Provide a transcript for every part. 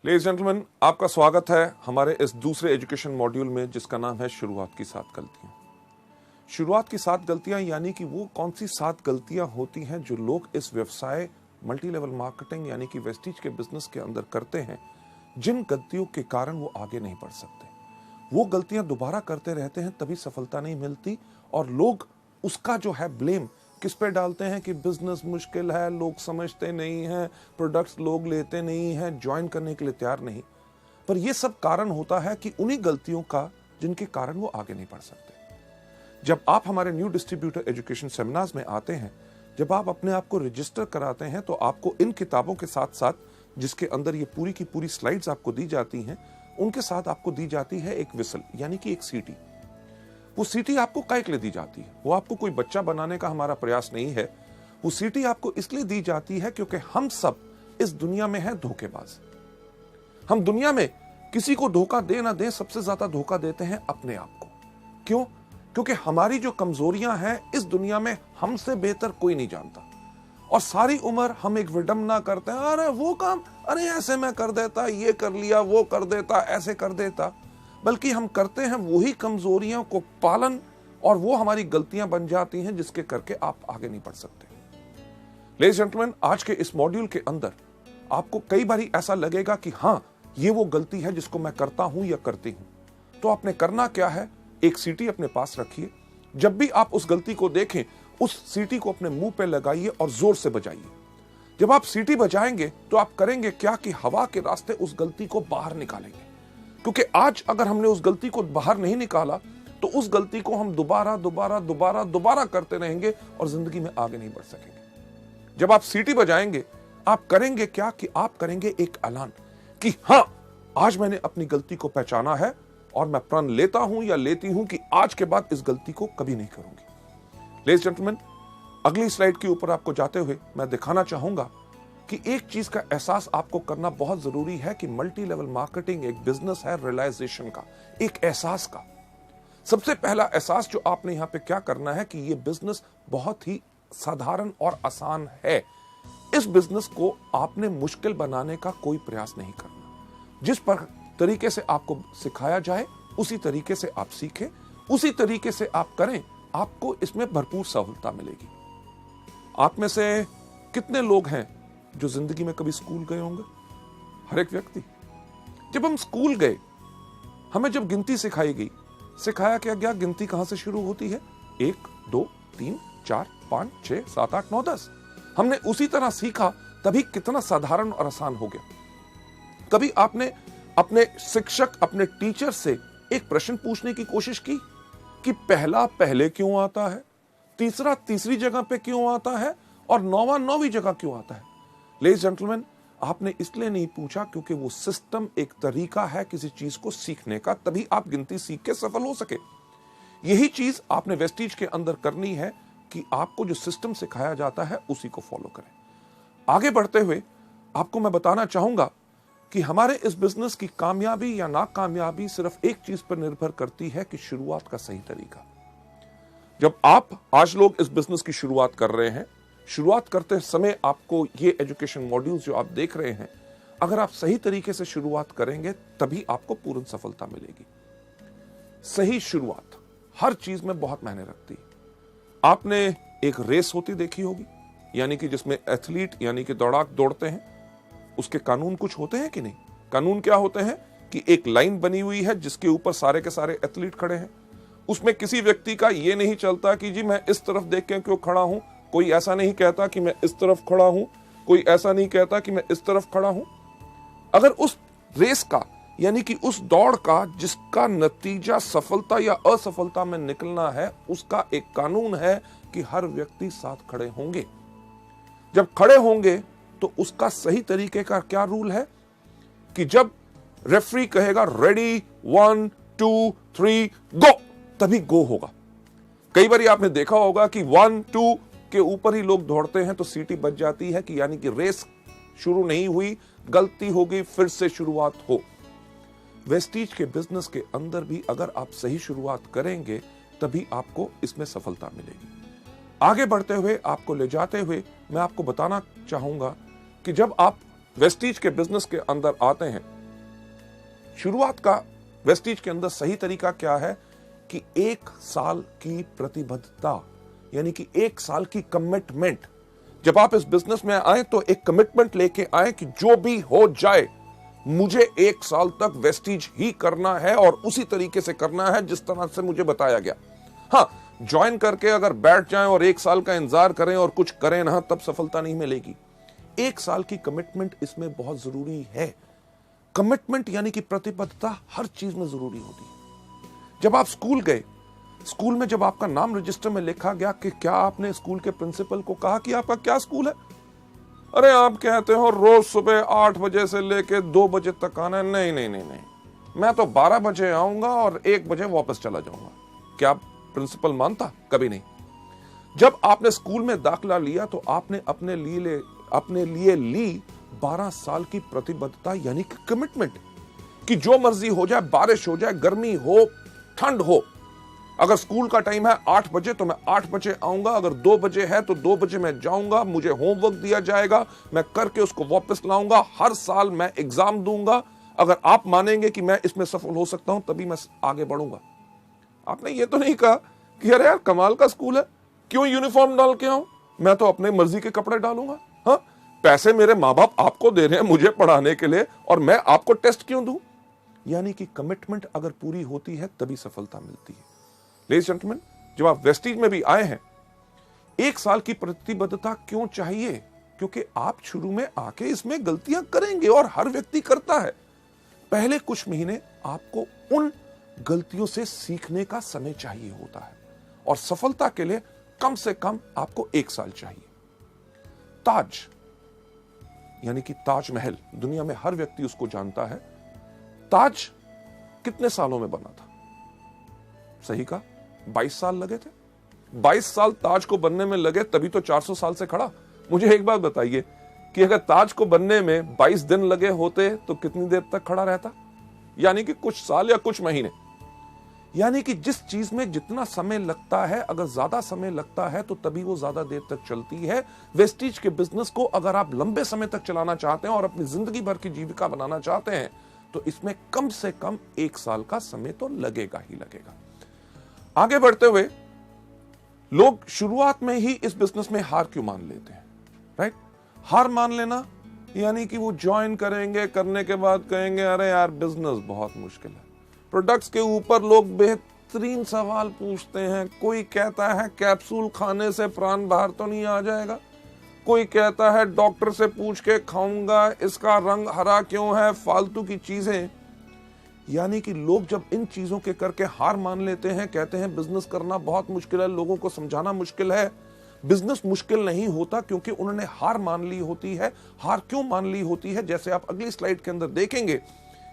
Ladies gentleman, आपका स्वागत है हमारे इस दूसरे एजुकेशन मॉड्यूल में जिसका नाम है शुरुआत की 7 गलतियां। शुरुआत की 7 गलतियां यानी कि वो कौन सी 7 गलतियां होती हैं जो लोग इस व्यवसाय मल्टी लेवल मार्केटिंग यानी कि वेस्टीज के बिजनेस के अंदर करते हैं, जिन गलतियों के कारण वो आगे नहीं बढ़ सकते। वो गलतियां दोबारा करते रहते हैं, तभी सफलता नहीं मिलती और लोग उसका जो है ब्लेम किस पे डालते हैं कि बिजनेस मुश्किल है, लोग समझते नहीं हैं, प्रोडक्ट्स लोग लेते नहीं हैं, ज्वाइन करने के लिए तैयार नहीं। पर यह सब कारण होता है कि उन्हीं गलतियों का जिनके कारण वो आगे नहीं बढ़ सकते। जब आप हमारे न्यू डिस्ट्रीब्यूटर एजुकेशन सेमिनार्स में आते हैं, जब आप अपने आप को रजिस्टर कराते हैं, तो आपको इन किताबों के साथ साथ जिसके अंदर ये पूरी की पूरी स्लाइड्स आपको दी जाती हैं, उनके साथ आपको दी जाती है एक विसल यानी कि एक सीटी। वो सीटी आपको काहे के लिए दी जाती है? वो आपको कोई बच्चा बनाने का हमारा प्रयास नहीं है। वो सीटी आपको इसलिए दी जाती है क्योंकि हम सब इस दुनिया में हैं धोखेबाज। हम दुनिया में किसी को धोखा दे ना दे, सबसे ज्यादा धोखा देते हैं अपने आप को। क्यों? क्योंकि हमारी जो कमजोरियां हैं इस दुनिया में हमसे बेहतर कोई नहीं जानता। और सारी उम्र हम एक विडंबना करते हैं, अरे वो काम, अरे ऐसे मैं कर देता, ये कर लिया, वो कर देता, ऐसे कर देता। बल्कि हम करते हैं वही कमजोरियों को पालन और वो हमारी गलतियां बन जाती हैं जिसके करके आप आगे नहीं बढ़ सकते। लेडीज जेंटलमैन, आज के इस मॉड्यूल के अंदर आपको कई बार ऐसा लगेगा कि हाँ, ये वो गलती है जिसको मैं करता हूं या करती हूं। तो आपने करना क्या है, एक सीटी अपने पास रखिए। जब भी आप उस गलती को देखें, उस सीटी को अपने मुंह पे लगाइए और जोर से बजाइए। जब आप सीटी बजाएंगे तो आप करेंगे क्या कि हवा के रास्ते उस गलती को बाहर निकालेंगे। क्योंकि आज अगर हमने उस गलती को बाहर नहीं निकाला तो उस गलती को हम दोबारा करते रहेंगे और जिंदगी में आगे नहीं बढ़ सकेंगे। जब आप सीटी बजाएंगे, आप करेंगे क्या कि आप करेंगे एक ऐलान कि हां, आज मैंने अपनी गलती को पहचाना है और मैं प्रण लेता हूं या लेती हूं कि आज के बाद इस गलती को कभी नहीं करूंगी। लेडीज जेंटलमैन, अगली स्लाइड के ऊपर आपको जाते हुए मैं दिखाना चाहूंगा कि एक चीज का एहसास आपको करना बहुत जरूरी है कि मल्टी लेवल मार्केटिंग एक बिजनेस है रियलाइजेशन का, एक एहसास का। सबसे पहला एहसास जो आपने यहां पे क्या करना है कि ये बिजनेस बहुत ही साधारण और आसान है। इस बिजनेस को आपने मुश्किल बनाने का कोई प्रयास नहीं करना। जिस पर तरीके से आपको सिखाया जाए उसी तरीके से आप सीखें, उसी तरीके से आप करें, आपको इसमें भरपूर सफलता मिलेगी। आप में से कितने लोग हैं जो जिंदगी में कभी स्कूल गए होंगे? हर एक व्यक्ति। जब हम स्कूल गए, हमें जब गिनती सिखाई गई, सिखाया क्या गया गिनती कहां से शुरू होती है? 1 2 3 4 5 6 7 8 9 10। हमने उसी तरह सीखा, तभी कितना साधारण और आसान हो गया। कभी आपने अपने शिक्षक, अपने टीचर से एक प्रश्न पूछने की कोशिश की कि पहला पहले क्यों आता है, तीसरा तीसरी जगह पे क्यों आता है और नौवां नौवीं जगह क्यों आता है? लेडीज जेंटलमैन, आपने इसलिए नहीं पूछा क्योंकि वो सिस्टम एक तरीका है किसी चीज को सीखने का, तभी आप गिनती सीख के सफल हो सके। यही चीज आपने वेस्टीज के अंदर करनी है कि आपको जो सिस्टम सिखाया जाता है उसी को फॉलो करें। आगे बढ़ते हुए आपको मैं बताना चाहूंगा कि हमारे इस बिजनेस की कामयाबी या नाकामयाबी सिर्फ एक चीज पर निर्भर करती है कि शुरुआत का सही तरीका। जब आज लोग इस बिजनेस की शुरुआत कर रहे हैं, शुरुआत करते समय आपको ये एजुकेशन मॉड्यूल्स जो आप देख रहे हैं, अगर आप सही तरीके से शुरुआत करेंगे तभी आपको पूर्ण सफलता मिलेगी। सही शुरुआत हर चीज में बहुत मायने रखती है। आपने एक रेस होती देखी होगी, यानी कि जिसमें एथलीट यानी कि दौड़ाक दौड़ते हैं, उसके कानून कुछ होते हैं कि नहीं? कानून क्या होते हैं कि एक लाइन बनी हुई है जिसके ऊपर सारे के सारे एथलीट खड़े हैं। उसमें किसी व्यक्ति का यह नहीं चलता कि जी मैं इस तरफ देख के क्यों खड़ा हूं, कोई ऐसा नहीं कहता कि मैं इस तरफ खड़ा हूं, कोई ऐसा नहीं कहता कि मैं इस तरफ खड़ा हूं। अगर उस रेस का यानी कि उस दौड़ का जिसका नतीजा सफलता या असफलता में निकलना है, उसका एक कानून है कि हर व्यक्ति साथ खड़े होंगे। जब खड़े होंगे तो उसका सही तरीके का क्या रूल है कि जब रेफरी कहेगा रेडी 1 2 3 गो, तभी गो होगा। कई बार आपने देखा होगा कि 1 2 के ऊपर ही लोग दौड़ते हैं तो सीटी बच जाती है कि यानी कि रेस शुरू नहीं हुई, गलती हो गई, फिर से शुरुआत हो। वेस्टीज के बिजनेस के अंदर भी अगर आप सही शुरुआत करेंगे तभी आपको इसमें सफलता मिलेगी। आगे बढ़ते हुए आपको ले जाते हुए मैं आपको बताना चाहूंगा कि जब आप वेस्टीज के बिजनेस के अंदर आते हैं, शुरुआत का वेस्टीज के अंदर सही तरीका क्या है कि 1 साल की प्रतिबद्धता, यानी कि 1 साल की कमिटमेंट। जब आप इस बिजनेस में आए तो एक कमिटमेंट लेके आए कि जो भी हो जाए मुझे 1 साल तक वेस्टीज ही करना है और उसी तरीके से करना है जिस तरह से मुझे बताया गया। हाँ, ज्वाइन करके अगर बैठ जाएं और 1 साल का इंतजार करें और कुछ करें ना, तब सफलता नहीं मिलेगी। 1 साल की कमिटमेंट इसमें बहुत जरूरी है। कमिटमेंट यानी कि प्रतिबद्धता हर चीज में जरूरी होती है। जब आप स्कूल गए, स्कूल में जब आपका नाम रजिस्टर में लिखा गया कि क्या आपने स्कूल के प्रिंसिपल को कहा कि आपका क्या स्कूल है? अरे आप कहते हो रोज सुबह 8 बजे से लेके 2 बजे तक आना है। नहीं नहीं नहीं नहीं, मैं तो 12 बजे आऊंगा और 1 बजे वापस चला जाऊंगा। क्या प्रिंसिपल मानता? कभी नहीं। जब आपने स्कूल में दाखिला लिया तो आपने अपने लिए ली 12 साल की प्रतिबद्धता, यानी कि कमिटमेंट, कि जो मर्जी हो जाए, बारिश हो जाए, गर्मी हो, ठंड हो, अगर स्कूल का टाइम है 8 बजे तो मैं 8 बजे आऊंगा, अगर 2 बजे है तो 2 बजे मैं जाऊंगा, मुझे होमवर्क दिया जाएगा, मैं करके उसको वापस लाऊंगा, हर साल मैं एग्जाम दूंगा। अगर आप मानेंगे कि मैं इसमें सफल हो सकता हूं तभी मैं आगे बढ़ूंगा। आपने ये तो नहीं कहा कि अरे यार कमाल का स्कूल है, क्यों यूनिफॉर्म डाल के आऊं, मैं तो अपने मर्जी के कपड़े डालूंगा। हाँ, पैसे मेरे माँ बाप आपको दे रहे हैं मुझे पढ़ाने के लिए और मैं आपको टेस्ट क्यों दूं? यानी कि कमिटमेंट अगर पूरी होती है तभी सफलता मिलती है। लेडीज जेंटलमैन, जब आप वेस्टीज में भी आए हैं, 1 साल की प्रतिबद्धता क्यों चाहिए? क्योंकि आप शुरू में आके इसमें गलतियां करेंगे और हर व्यक्ति करता है। पहले कुछ महीने आपको उन गलतियों से सीखने का समय चाहिए होता है और सफलता के लिए कम से कम आपको 1 साल चाहिए। ताज, यानी कि ताजमहल, दुनिया में हर व्यक्ति उसको जानता है। ताज कितने सालों में बना था? सही कहा, 22 साल लगे थे। 22 साल ताज को बनने में लगे, तभी तो 400 साल से खड़ा। मुझे एक बात बताइए कि अगर ताज को बनने में 22 दिन लगे होते तो कितनी देर तक खड़ा रहता? यानी कि कुछ साल या कुछ महीने। यानी कि जिस चीज में जितना समय लगता है, अगर ज्यादा समय लगता है तो तभी वो ज्यादा देर तक चलती है। वेस्टीज के बिजनेस को अगर आप लंबे समय तक चलाना चाहते हैं और अपनी जिंदगी भर की जीविका बनाना चाहते हैं तो इसमें कम से कम 1 साल का समय तो लगेगा ही लगेगा। आगे बढ़ते हुए लोग शुरुआत में ही इस बिजनेस में हार क्यों मान लेते हैं? राइट, हार मान लेना यानी कि वो ज्वाइन करेंगे, करने के बाद कहेंगे अरे यार बिजनेस बहुत मुश्किल है। प्रोडक्ट्स के ऊपर लोग बेहतरीन सवाल पूछते हैं। कोई कहता है कैप्सूल खाने से प्राण बाहर तो नहीं आ जाएगा, कोई कहता है डॉक्टर से पूछ के खाऊंगा, इसका रंग हरा क्यों है, फालतू की चीजें। यानी कि लोग जब इन चीजों के करके हार मान लेते हैं, कहते हैं बिजनेस करना बहुत मुश्किल है, लोगों को समझाना मुश्किल है। बिजनेस मुश्किल नहीं होता क्योंकि उन्होंने हार मान ली होती है। हार क्यों मान ली होती है? जैसे आप अगली स्लाइड के अंदर देखेंगे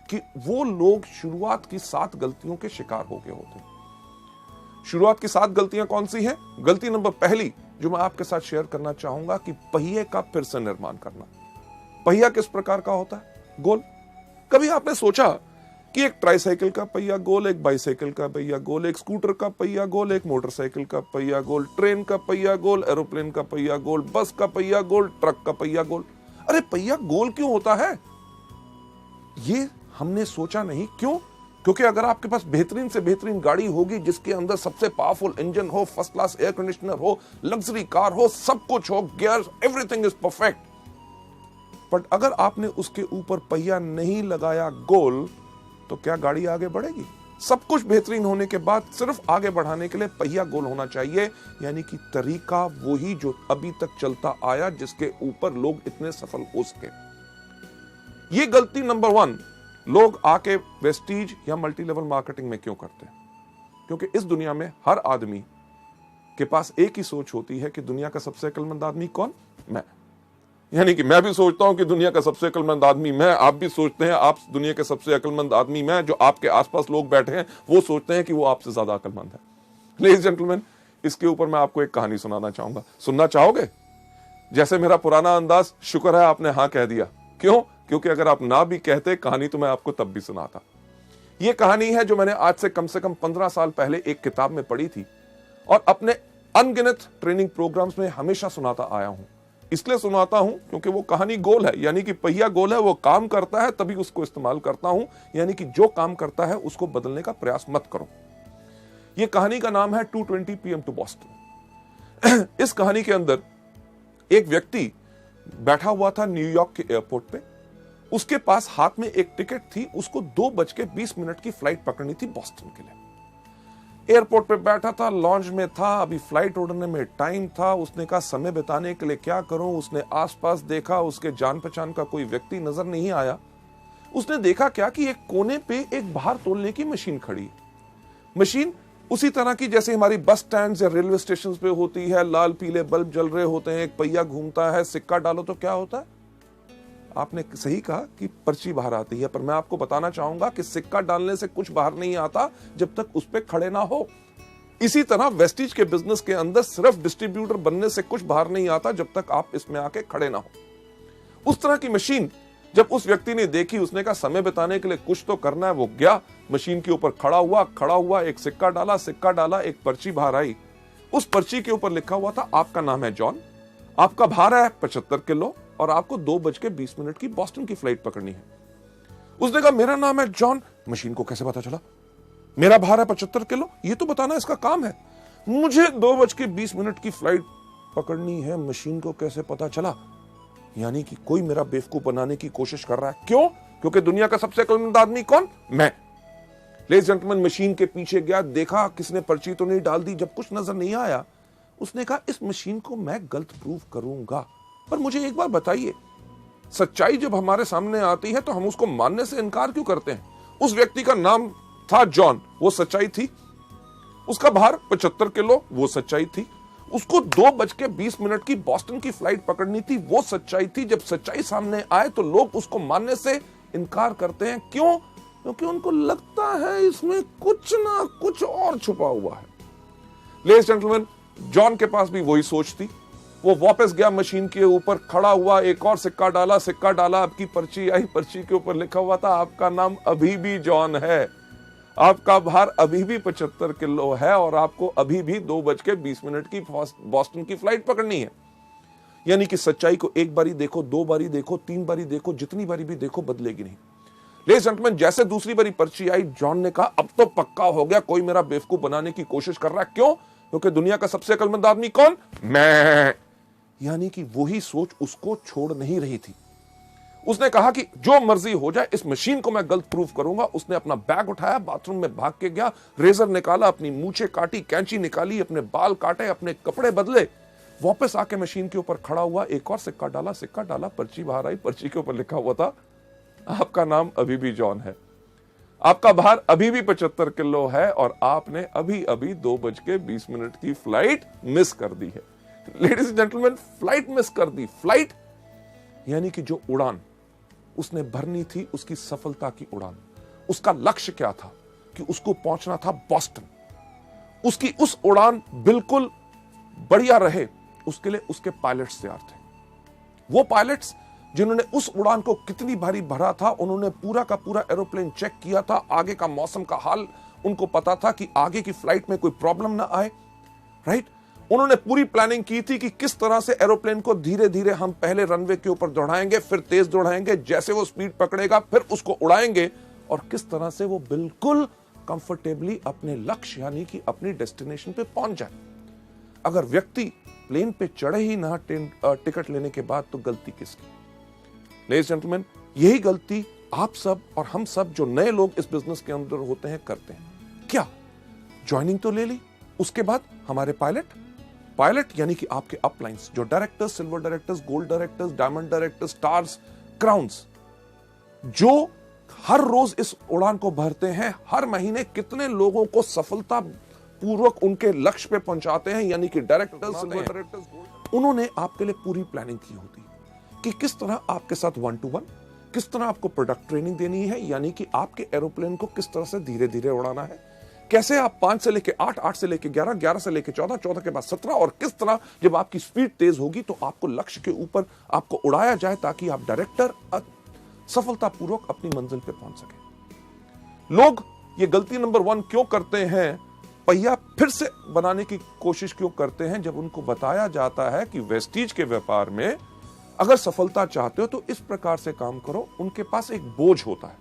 कि वो लोग शुरुआत की 7 गलतियों के शिकार हो गए होते हैं। शुरुआत की 7 गलतियां कौन सी हैं? गलती नंबर पहली जो मैं आपके साथ शेयर करना चाहूंगा कि पहिए का फिर से निर्माण करना। पहिया किस प्रकार का होता है? गोल। कभी आपने सोचा कि एक ट्राईसाइकिल का पहिया गोल, एक बाइसाइकिल का पहिया गोल, एक स्कूटर का पहिया गोल, एक मोटरसाइकिल का पहिया गोल, ट्रेन का पहिया गोल, एरोप्लेन का पहिया गोल, बस का पहिया गोल, ट्रक का पहिया गोल। अरे पहिया गोल क्यों होता है? ये हमने सोचा नहीं। क्यों? क्योंकि अगर आपके पास बेहतरीन से बेहतरीन गाड़ी होगी जिसके अंदर सबसे पावरफुल इंजन हो, फर्स्ट क्लास एयर कंडीशनर हो, लग्जरी कार हो, सब कुछ हो, gear, everything is perfect, but अगर आपने उसके ऊपर पहिया नहीं लगाया गोल तो क्या गाड़ी आगे बढ़ेगी? सब कुछ बेहतरीन होने के बाद सिर्फ आगे बढ़ाने के लिए पहिया गोल होना चाहिए। यानी कि तरीका वही जो अभी तक चलता आया, जिसके ऊपर लोग इतने सफल हो सके। ये गलती नंबर 1 लोग आके वेस्टीज या मल्टी लेवल मार्केटिंग में क्यों करते हैं? क्योंकि इस दुनिया में हर आदमी के पास एक ही सोच होती है कि दुनिया का सबसे अक्लमंद आदमी कौन? मैं। यानी कि मैं भी सोचता हूं कि दुनिया का सबसे अक्लमंद आदमी मैं, आप भी सोचते हैं आप दुनिया के सबसे अक्लमंद आदमी मैं। जो आपके आसपास लोग बैठे हैं वो सोचते हैं कि वो आपसे ज्यादा अक्लमंद है। लेडीज जेंटलमैन, इसके ऊपर मैं आपको एक कहानी सुनाना चाहूंगा। सुनना चाहोगे? जैसे मेरा पुराना अंदाज, शुक्र है आपने हाँ कह दिया। क्यों? क्योंकि अगर आप ना भी कहते कहानी तो मैं आपको तब भी सुनाता। यह कहानी है जो मैंने आज से कम 15 साल पहले एक किताब में पढ़ी थी और अपने अनगिनत ट्रेनिंग प्रोग्राम्स में हमेशा सुनाता आया हूं। इसलिए सुनाता हूं क्योंकि वो कहानी गोल है, यानी कि पहिया गोल है, वो काम करता है तभी उसको इस्तेमाल करता हूं, यानी कि जो काम करता है उसको बदलने का प्रयास मत करो। ये कहानी का नाम है 2:20 PM टू बॉस्टन। इस कहानी के अंदर एक व्यक्ति बैठा हुआ था न्यूयॉर्क के एयरपोर्ट पे, उसके पास हाथ में एक टिकट थी, उसको 2:20 की फ्लाइट पकड़नी थी बॉस्टन के लिए। एयरपोर्ट पे बैठा था, लॉन्च में था, अभी फ्लाइट उड़ने में टाइम था। उसने कहा समय बिताने के लिए क्या करूं। उसने आसपास देखा, उसके जान पहचान का कोई व्यक्ति नजर नहीं आया। उसने देखा क्या कि एक कोने पे एक भार तोलने की मशीन खड़ी है। मशीन उसी तरह की जैसे हमारी बस स्टैंड या रेलवे स्टेशन पे होती है, लाल पीले बल्ब जल रहे होते हैं, एक पहिया घूमता है, सिक्का डालो तो क्या होता है। आपने सही कहा कि पर्ची बाहर आती है, पर मैं आपको बताना चाहूंगा कि सिक्का डालने से कुछ बाहर नहीं आता जब तक उस पर खड़े ना हो। इसी तरह वेस्टिज के बिजनेस के अंदर सिर्फ डिस्ट्रीब्यूटर बनने से कुछ बाहर नहीं आता जब तक आप इसमें आके खड़े ना हो। उस तरह की मशीन जब उस व्यक्ति ने देखी, उसने कहा समय बिताने के लिए कुछ तो करना है। वो गया मशीन के ऊपर, खड़ा हुआ, एक सिक्का डाला, एक पर्ची बाहर आई। उस पर्ची के ऊपर लिखा हुआ था, आपका नाम है जॉन, आपका भार है 75 किलो और आपको 2:20 की बॉस्टन की फ्लाइट पकड़नी है। उसने कहा मेरा नाम है जॉन। मशीन को कैसे पता चला? मेरा भार है 75 किलो, ये तो बताना इसका काम है। मुझे 2:20 की फ्लाइट पकड़नी है, मशीन को कैसे पता चला? यानी कि कोई मेरा बेवकूफ बनाने की कोशिश कर रहा है। क्यों? क्योंकि दुनिया का सबसे अक्लमंद आदमी कौन? मैं। लेडीज जेंटलमैन, मशीन के पीछे गया, देखा किसने पर्ची तो नहीं डाल दी। जब कुछ नजर नहीं आया, उसने कहा इस मशीन को मैं गलत प्रूव करूंगा। पर मुझे एक बार बताइए, सच्चाई जब हमारे सामने आती है तो हम उसको मानने से इनकार क्यों करते हैं? उस व्यक्ति का नाम था जॉन, वो सच्चाई थी। उसका भार 75 किलो, वो सच्चाई थी। उसको 2:20 की बॉस्टन की फ्लाइट पकड़नी थी, वो सच्चाई थी। जब सच्चाई सामने आए तो लोग उसको मानने से इनकार करते हैं। क्यों? क्योंकि उनको लगता है इसमें कुछ ना कुछ और छुपा हुआ है। लेडीज जेंटलमैन, जॉन के पास भी वही सोच थी। वो वापस गया मशीन के ऊपर, खड़ा हुआ, एक और सिक्का डाला, आपकी पर्ची आई, पर्ची के ऊपर लिखा हुआ था, आपका नाम अभी भी जॉन है, आपका भार अभी भी 75 किलो है और आपको अभी भी 2:20 की बॉस्टन की फ्लाइट पकड़नी है। यानी कि सच्चाई को एक बारी देखो, 2 बारी देखो, 3 बारी देखो, जितनी बारी भी देखो बदलेगी नहीं। लेडीज जेंटलमैन, जैसे दूसरी बारी पर्ची आई, जॉन ने कहा अब तो पक्का हो गया, कोई मेरा बेवकूफ बनाने की कोशिश कर रहा है। क्यों? क्योंकि दुनिया का सबसे अक्लमंद आदमी कौन? मैं। यानी कि वही सोच उसको छोड़ नहीं रही थी। उसने कहा कि जो मर्जी हो जाए, इस मशीन को मैं गलत प्रूफ करूंगा। उसने अपना बैग उठाया, बाथरूम में भाग के गया, रेजर निकाला, अपनी मूछें काटी, कैंची निकाली, अपने बाल काटे, अपने कपड़े बदले, वापस आके मशीन के ऊपर खड़ा हुआ, एक और सिक्का डाला, पर्ची बाहर आई, पर्ची के ऊपर लिखा हुआ था, आपका नाम अभी भी जॉन है, आपका भार अभी भी 75 किलो है और आपने अभी अभी 2:20 की फ्लाइट मिस कर दी है। Ladies and gentleman, flight miss कर दी। फ्लाइट यानी कि जो उड़ान उसने भरनी थी, उसकी सफलता की उड़ान, उसका लक्ष्य क्या था कि उसको पहुंचना था बॉस्टन। उसकी उस उड़ान बिल्कुल बढ़िया रहे, उसके लिए उसके पायलट्स तैयार थे। वो पायलट्स जिन्होंने उस उड़ान को कितनी भारी भरा था, उन्होंने पूरा का पूरा एरोप्लेन चेक किया था, आगे का मौसम का हाल उनको पता था कि आगे की फ्लाइट में कोई प्रॉब्लम ना आए, राइट। उन्होंने पूरी प्लानिंग की थी कि किस तरह से एरोप्लेन को धीरे धीरे हम पहले रनवे के ऊपर दौड़ाएंगे, फिर तेज दौड़ाएंगे, जैसे वो स्पीड पकड़ेगा फिर उसको उड़ाएंगे और किस तरह से वो बिल्कुल कंफर्टेबली अपने लक्ष्य यानी कि अपनी डेस्टिनेशन पे पहुंच जाए। अगर व्यक्ति प्लेन पे चढ़े ही ना टिकट लेने के बाद, तो गलती किसकी? लेडीज जेंटलमैन, यही गलती आप सब और हम सब जो नए लोग इस बिजनेस के अंदर होते हैं करते हैं। क्या? ज्वाइनिंग तो ले ली, उसके बाद हमारे पायलट यानी कि आपके अपलाइंस, जो directors, silver directors, gold directors, diamond directors, stars, crowns, जो हर रोज इस उड़ान को भरते हैं, हर महीने कितने लोगों को सफलता पूर्वक उनके लक्ष्य पे पहुंचाते हैं, यानी कि डायरेक्टर्स, सिल्वर डायरेक्टर्स, उन्होंने आपके लिए पूरी प्लानिंग की होती है कि किस तरह आपके साथ 1-to-1, किस तरह आपको प्रोडक्ट ट्रेनिंग देनी है, यानी कि आपके एरोप्लेन को किस तरह से धीरे धीरे उड़ाना है, कैसे आप 5 से लेके 8, 8 से लेके 11, 11 से लेके 14, 14 के बाद 17, और किस तरह जब आपकी स्पीड तेज होगी तो आपको लक्ष्य के ऊपर आपको उड़ाया जाए ताकि आप डायरेक्टर सफलतापूर्वक अपनी मंजिल पे पहुंच सके। लोग ये गलती नंबर 1 क्यों करते हैं? पहिया फिर से बनाने की कोशिश क्यों करते हैं, जब उनको बताया जाता है कि वेस्टीज के व्यापार में अगर सफलता चाहते हो तो इस प्रकार से काम करो। उनके पास एक बोझ होता है,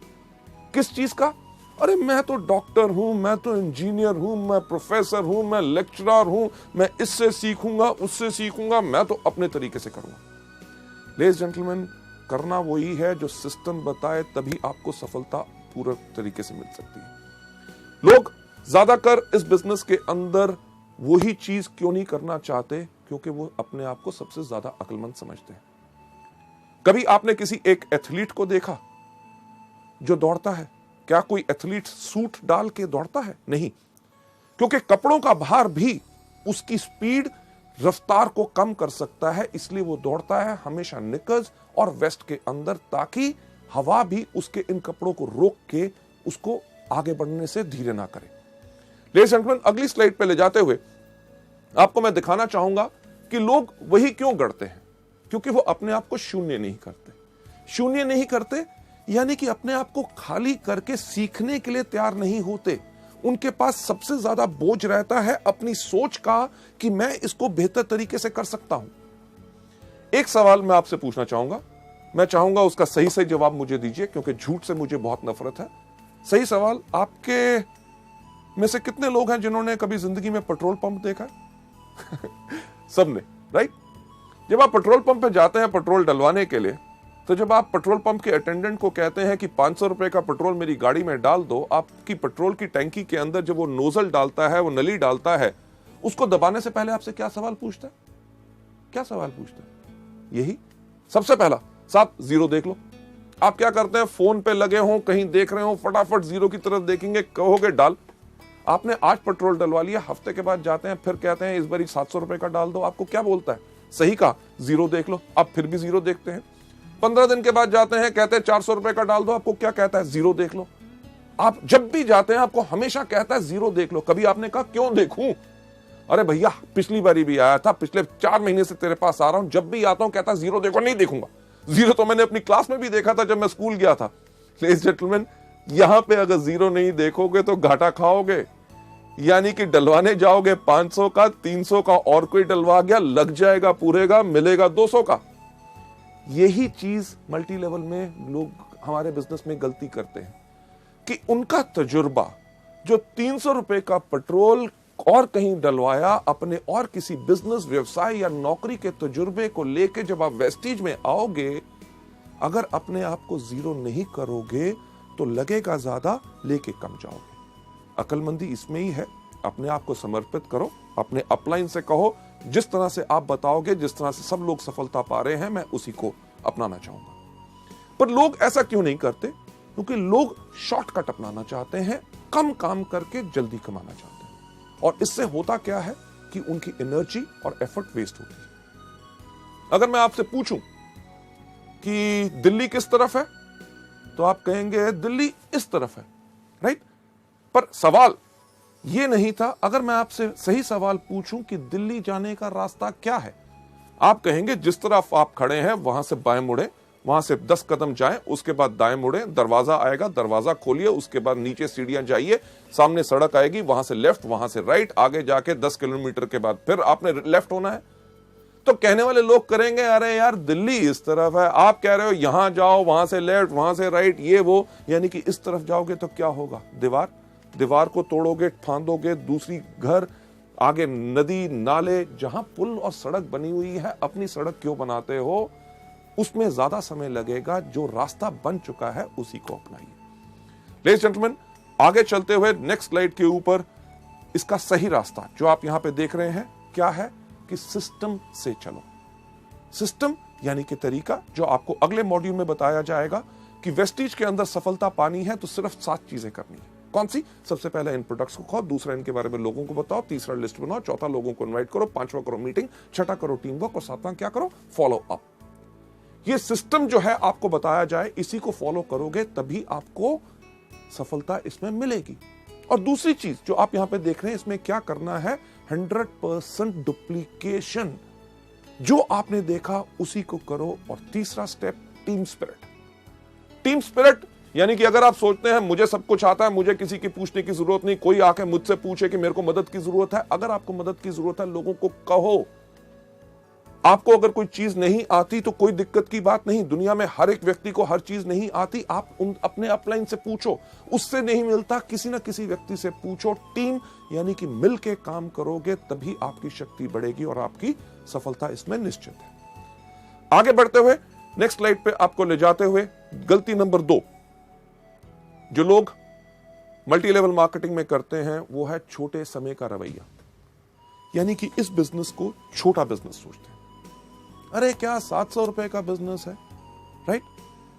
किस चीज का? अरे मैं तो डॉक्टर हूं, मैं तो इंजीनियर हूं, मैं प्रोफेसर हूं, मैं लेक्चरर हूं, मैं इससे सीखूंगा, उससे सीखूंगा, मैं तो अपने तरीके से करूंगा। लेडीज जेंटलमैन, करना वही है जो सिस्टम बताए, तभी आपको सफलता पूरे तरीके से मिल सकती है। लोग ज्यादातर इस बिजनेस के अंदर वही चीज क्यों नहीं करना चाहते? क्योंकि वो अपने आप को सबसे ज्यादा अक्लमंद समझते हैं। कभी आपने किसी एक एथलीट को देखा जो दौड़ता है? क्या कोई एथलीट सूट डाल के दौड़ता है? नहीं, क्योंकि कपड़ों का भार भी उसकी स्पीड, रफ्तार को कम कर सकता है, इसलिए वो दौड़ता है हमेशा निकर्स और वेस्ट के अंदर, ताकि हवा भी उसके इन कपड़ों को रोक के उसको आगे बढ़ने से धीरे ना करे। लेडीज एंड जेंटलमैन, अगली स्लाइड पे ले जाते हुए आपको मैं दिखाना चाहूंगा कि लोग वही क्यों करते हैं, क्योंकि वो अपने आप को शून्य नहीं करते। शून्य नहीं करते यानी कि अपने आप को खाली करके सीखने के लिए तैयार नहीं होते। उनके पास सबसे ज्यादा बोझ रहता है अपनी सोच का कि मैं इसको बेहतर तरीके से कर सकता हूं। एक सवाल मैं आपसे पूछना चाहूंगा, मैं चाहूंगा उसका सही सही जवाब मुझे दीजिए, क्योंकि झूठ से मुझे बहुत नफरत है। सही सवाल, आपके में से कितने लोग हैं जिन्होंने कभी जिंदगी में पेट्रोल पंप देखा है? सबने, राइट? जब आप पेट्रोल पंप पे जाते हैं पेट्रोल डलवाने के लिए, तो जब आप पेट्रोल पंप के अटेंडेंट को कहते हैं कि 500 रुपए का पेट्रोल मेरी गाड़ी में डाल दो, आपकी पेट्रोल की टैंकी के अंदर जब वो नोजल डालता है, वो नली डालता है, उसको दबाने से पहले आपसे क्या सवाल पूछता है? क्या सवाल पूछता है? यही सबसे पहला, साहब जीरो देख लो। आप क्या करते हैं? फोन पे लगे हो, कहीं देख रहे हो, फटाफट जीरो की तरफ देखेंगे, कहोगे डाल। आपने आज पेट्रोल डलवा लिया, हफ्ते के बाद जाते हैं, फिर कहते हैं इस बार 700 रुपए का डाल दो। आपको क्या बोलता है? सही कहा, जीरो देख लो। आप फिर भी जीरो देखते हैं। 15 दिन के बाद जाते हैं, कहते हैं 400 रुपए का डाल दो। आपको क्या कहता है? जीरो देख लो। आप जब भी जाते हैं आपको हमेशा कहता है जीरो देख लो। कभी आपने कहा क्यों देखूं? अरे भैया पिछली बारी भी आया था, पिछले 4 महीने से तेरे पास आ रहा हूं, जब भी आता हूं कहता जीरो देखो। नहीं देखूंगा। जीरो तो मैंने अपनी क्लास में भी देखा था जब मैं स्कूल गया था। लेडीज जेंटलमैन, यहां पे अगर जीरो नहीं देखोगे तो घाटा खाओगे, यानी कि डलवाने जाओगे 500 का, 300 का, और कोई डलवा गया, लग जाएगा पूरे का, मिलेगा 200 का। यही चीज मल्टी लेवल में लोग हमारे बिजनेस में गलती करते हैं कि उनका तजुर्बा जो 300 रुपए का पेट्रोल और कहीं डलवाया, अपने और किसी बिजनेस, व्यवसाय या नौकरी के तजुर्बे को लेके जब आप वेस्टीज में आओगे, अगर अपने आप को जीरो नहीं करोगे तो लगेगा ज्यादा, लेके कम जाओगे। अक्लमंदी इसमें ही है। अपने आप को समर्पित करो, अपने अपलाइन से कहो जिस तरह से आप बताओगे, जिस तरह से सब लोग सफलता पा रहे हैं, मैं उसी को अपनाना चाहूंगा। पर लोग ऐसा क्यों नहीं करते? क्योंकि लोग शॉर्टकट अपनाना चाहते हैं, कम काम करके जल्दी कमाना चाहते हैं। और इससे होता क्या है कि उनकी एनर्जी और एफर्ट वेस्ट होती है। अगर मैं आपसे पूछूं कि दिल्ली किस तरफ है, तो आप कहेंगे दिल्ली इस तरफ है, राइट? पर सवाल ये नहीं था। अगर मैं आपसे सही सवाल पूछूं कि दिल्ली जाने का रास्ता क्या है, आप कहेंगे जिस तरफ आप खड़े हैं वहां से बाएं मुड़े, वहां से 10 कदम जाएं, उसके बाद दाएं मुड़े, दरवाजा आएगा, दरवाजा खोलिए, उसके बाद नीचे सीढ़ियां जाइए, सामने सड़क आएगी, वहां से लेफ्ट, वहां से राइट, आगे जाके 10 किलोमीटर के बाद फिर आपने लेफ्ट होना है। तो कहने वाले लोग करेंगे अरे यार दिल्ली इस तरफ है, आप कह रहे हो यहां जाओ, वहां से लेफ्ट, वहां से राइट, ये वो, यानी कि इस तरफ जाओगे तो क्या होगा? दीवार को तोड़ोगे, फांदोगे, दूसरी घर, आगे नदी, नाले। जहां पुल और सड़क बनी हुई है, अपनी सड़क क्यों बनाते हो? उसमें ज्यादा समय लगेगा। जो रास्ता बन चुका है उसी को अपनाइए। लेडीज जेंटलमैन, आगे चलते हुए नेक्स्ट स्लाइड के ऊपर इसका सही रास्ता जो आप यहां पे देख रहे हैं क्या है कि सिस्टम से चलो। सिस्टम यानी कि तरीका, जो आपको अगले मॉड्यूल में बताया जाएगा कि वेस्टीज के अंदर सफलता पानी है तो सिर्फ 7 चीजें करनी है। कौन सी? सबसे पहले इन प्रोडक्ट्स को खाओ, दूसरा इनके बारे में लोगों को बताओ, तीसरा लिस्ट बनाओ, चौथा लोगों को इनवाइट करो, 5वां करो मीटिंग, 6वां करो टीम वर्क, और 7वां क्या करो? Follow up. ये सिस्टम जो है आपको बताया जाए, इसी को फॉलो करोगे तभी आपको सफलता इसमें मिलेगी। और दूसरी चीज जो आप यहां पे देख रहे हैं, इसमें क्या करना है? 100% डुप्लीकेशन। जो आपने देखा उसी को करो। और तीसरा step, team spirit. Team spirit यानी कि अगर आप सोचते हैं मुझे सब कुछ आता है, मुझे किसी की पूछने की जरूरत नहीं, कोई आके मुझसे पूछे कि मेरे को मदद की जरूरत है, अगर आपको मदद की जरूरत है लोगों को कहो। आपको अगर कोई चीज नहीं आती तो कोई दिक्कत की बात नहीं, दुनिया में हर एक व्यक्ति को हर चीज नहीं आती। आप अपने अपलाइन से पूछो, उससे नहीं मिलता किसी ना किसी व्यक्ति से पूछो। टीम यानी कि मिलके काम करोगे तभी आपकी शक्ति बढ़ेगी और आपकी सफलता इसमें निश्चित है। आगे बढ़ते हुए नेक्स्ट स्लाइड पे आपको ले जाते हुए गलती नंबर 2 जो लोग मल्टी लेवल मार्केटिंग में करते हैं वो है छोटे समय का रवैया। यानी कि इस बिजनेस को छोटा बिजनेस सोचते हैं। अरे क्या 700 रुपए का बिजनेस है, राइट?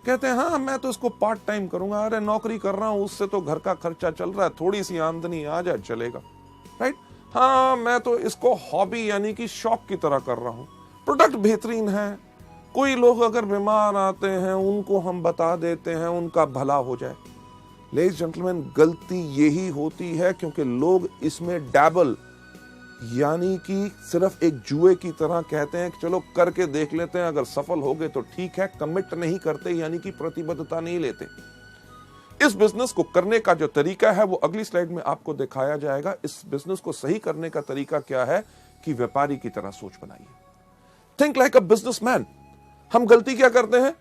कहते हैं हाँ मैं तो इसको पार्ट टाइम करूंगा, अरे नौकरी कर रहा हूं उससे तो घर का खर्चा चल रहा है, थोड़ी सी आमदनी आ जाए चलेगा, राइट? हाँ मैं तो इसको हॉबी यानी कि शौक की तरह कर रहा हूं, प्रोडक्ट बेहतरीन है, कोई लोग अगर बीमार आते हैं उनको हम बता देते हैं उनका भला हो जाए। लेडीज जेंटलमैन, गलती यही होती है क्योंकि लोग इसमें डैबल यानी कि सिर्फ एक जुए की तरह कहते हैं कि चलो करके देख लेते हैं, अगर सफल हो गए तो ठीक है, कमिट नहीं करते यानी कि प्रतिबद्धता नहीं लेते। इस बिजनेस को करने का जो तरीका है वो अगली स्लाइड में आपको दिखाया जाएगा। इस बिजनेस को सही करने का तरीका क्या है कि व्यापारी की तरह सोच बनाइए। Think like a businessman. हम गलती क्या करते हैं,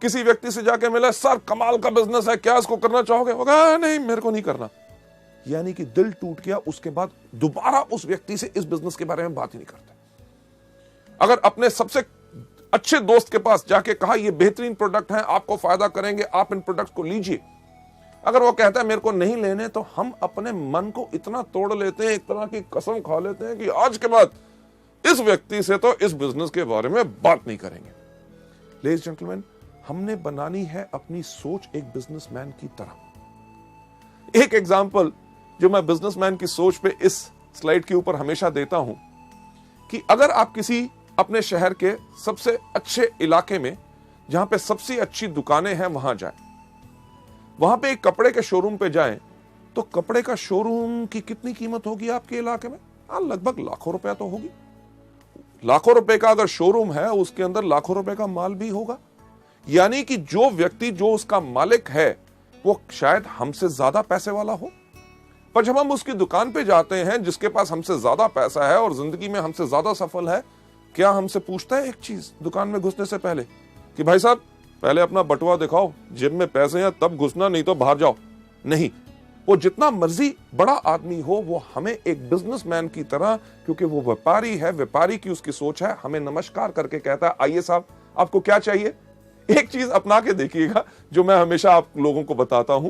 किसी व्यक्ति से जाके मिला, सर कमाल का बिजनेस है, क्या इसको करना चाहोगे? वो कहा नहीं मेरे को नहीं करना, यानी कि दिल टूट गया। उसके बाद दोबारा उस व्यक्ति से इस बिजनेस के बारे में बात ही नहीं करते। अगर अपने सबसे अच्छे दोस्त के पास जाके कहा ये बेहतरीन प्रोडक्ट है, आपको फायदा करेंगे, आप इन प्रोडक्ट को लीजिए, अगर वो कहता है मेरे को नहीं लेने, तो हम अपने मन को इतना तोड़ लेते हैं, एक तरह की कसम खा लेते हैं कि आज के बाद इस व्यक्ति से तो इस बिजनेस के बारे में बात नहीं करेंगे। लेडीज जेंटलमैन, हमने बनानी है अपनी सोच एक बिजनेसमैन की तरह। एक एग्जांपल जो मैं बिजनेसमैन की सोच पे इस स्लाइड के ऊपर हमेशा देता हूं कि अगर आप किसी अपने शहर के सबसे अच्छे इलाके में जहां पे सबसे अच्छी दुकानें हैं वहां जाएं, वहां पे एक कपड़े के शोरूम पे जाएं, तो कपड़े का शोरूम की कितनी कीमत होगी आपके इलाके में? लगभग लाखों रुपया तो होगी। लाखों रुपए का अगर शोरूम है उसके अंदर लाखों रुपए का माल भी होगा। यानी कि जो व्यक्ति जो उसका मालिक है वो शायद हमसे ज्यादा पैसे वाला हो, पर जब हम उसकी दुकान पे जाते हैं जिसके पास हमसे ज्यादा पैसा है और जिंदगी में हमसे ज्यादा सफल है, क्या हमसे पूछता है एक चीज दुकान में घुसने से पहले कि भाई साहब पहले अपना बटुआ दिखाओ, जेब में पैसे हैं तब घुसना, नहीं तो बाहर जाओ? नहीं, वो जितना मर्जी बड़ा आदमी हो वो हमें एक बिजनेसमैन की तरह, क्योंकि वो व्यापारी है, व्यापारी की उसकी सोच है, हमें नमस्कार करके कहता है आइए साहब आपको क्या चाहिए। एक चीज अपना के देखिएगा जो मैं हमेशा आप लोगों को बताता हूं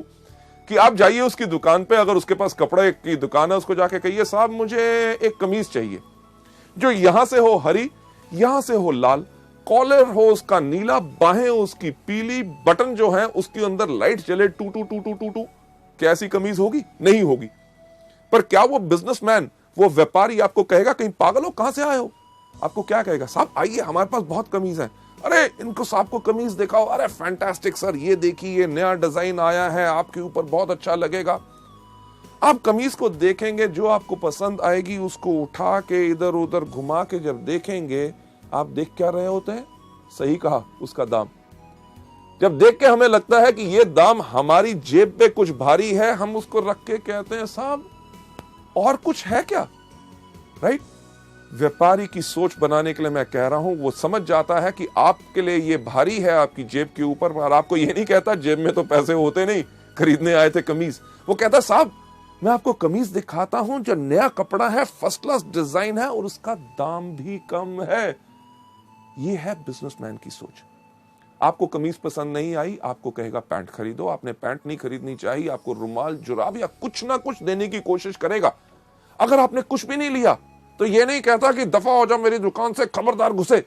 कि आप जाइए उसकी दुकान पे, अगर उसके पास कपड़े की दुकान है उसको जाके कहिए साहब मुझे एक कमीज चाहिए जो यहां से हो हरी, यहां से हो लाल, कॉलर हो उसका नीला, बाहें उसकी पीली, बटन जो है उसके अंदर लाइट चले टू टू टू टू टू टू। क्या ऐसी कमीज होगी? नहीं होगी। पर क्या वो बिजनेसमैन, वो व्यापारी आपको कहेगा कहीं पागल हो, कहां से आए हो? आपको क्या कहेगा? साहब आइए हमारे पास बहुत कमीज है। अरे इनको साहब को कमीज दिखाओ, अरे फैंटास्टिक सर, ये देखिए ये नया डिजाइन आया है, आपके ऊपर बहुत अच्छा लगेगा। आप कमीज को देखेंगे, जो आपको पसंद आएगी उसको उठा के इधर उधर घुमा के जब देखेंगे, आप देख क्या रहे होते हैं? सही कहा, उसका दाम। जब देख के हमें लगता है कि ये दाम हमारी जेब पे कुछ भारी है, हम उसको रख के कहते हैं साहब और कुछ है क्या, राइट? व्यापारी की सोच बनाने के लिए मैं कह रहा हूं, वो समझ जाता है कि आपके लिए ये भारी है आपकी जेब के ऊपर, और आपको ये नहीं कहता जेब में तो पैसे होते नहीं, खरीदने आए थे कमीज। वो कहता साहब मैं आपको कमीज दिखाता हूं जो नया कपड़ा है, फर्स्ट क्लास डिजाइन है और उसका दाम भी कम है। ये है बिजनेसमैन की सोच। आपको कमीज पसंद नहीं आई, आपको कहेगा पैंट खरीदो। आपने पैंट नहीं खरीदनी चाहिए, आपको रुमाल, जुराब या कुछ ना कुछ देने की कोशिश करेगा। अगर आपने कुछ भी नहीं लिया तो ये नहीं कहता कि दफा हो जाओ मेरी दुकान से, खबरदार घुसे।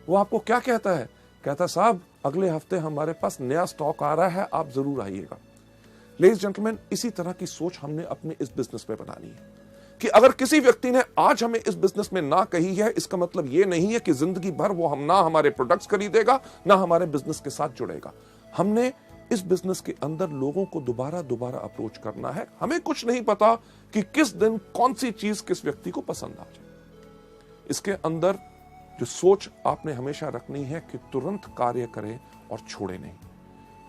वो आपको क्या कहता है? कहता साहब अगले हफ्ते हमारे पास नया स्टॉक आ रहा है, आप जरूर आइएगा। लेडीज जेंटलमैन, इसी तरह की सोच हमने अपने इस बिजनेस में बनानी है कि अगर किसी व्यक्ति ने आज हमें इस बिजनेस में ना कही है, इसका मतलब ये नहीं है कि जिंदगी भर वो हम ना हमारे प्रोडक्ट्स खरीदेगा ना हमारे बिजनेस के साथ जुड़ेगा। हमने इस बिजनेस के अंदर लोगों को दोबारा दोबारा अप्रोच करना है। हमें कुछ नहीं पता कि किस दिन कौन सी चीज किस व्यक्ति को पसंद आ जाए। इसके अंदर जो सोच आपने हमेशा रखनी है कि तुरंत कार्य करें और छोड़े नहीं।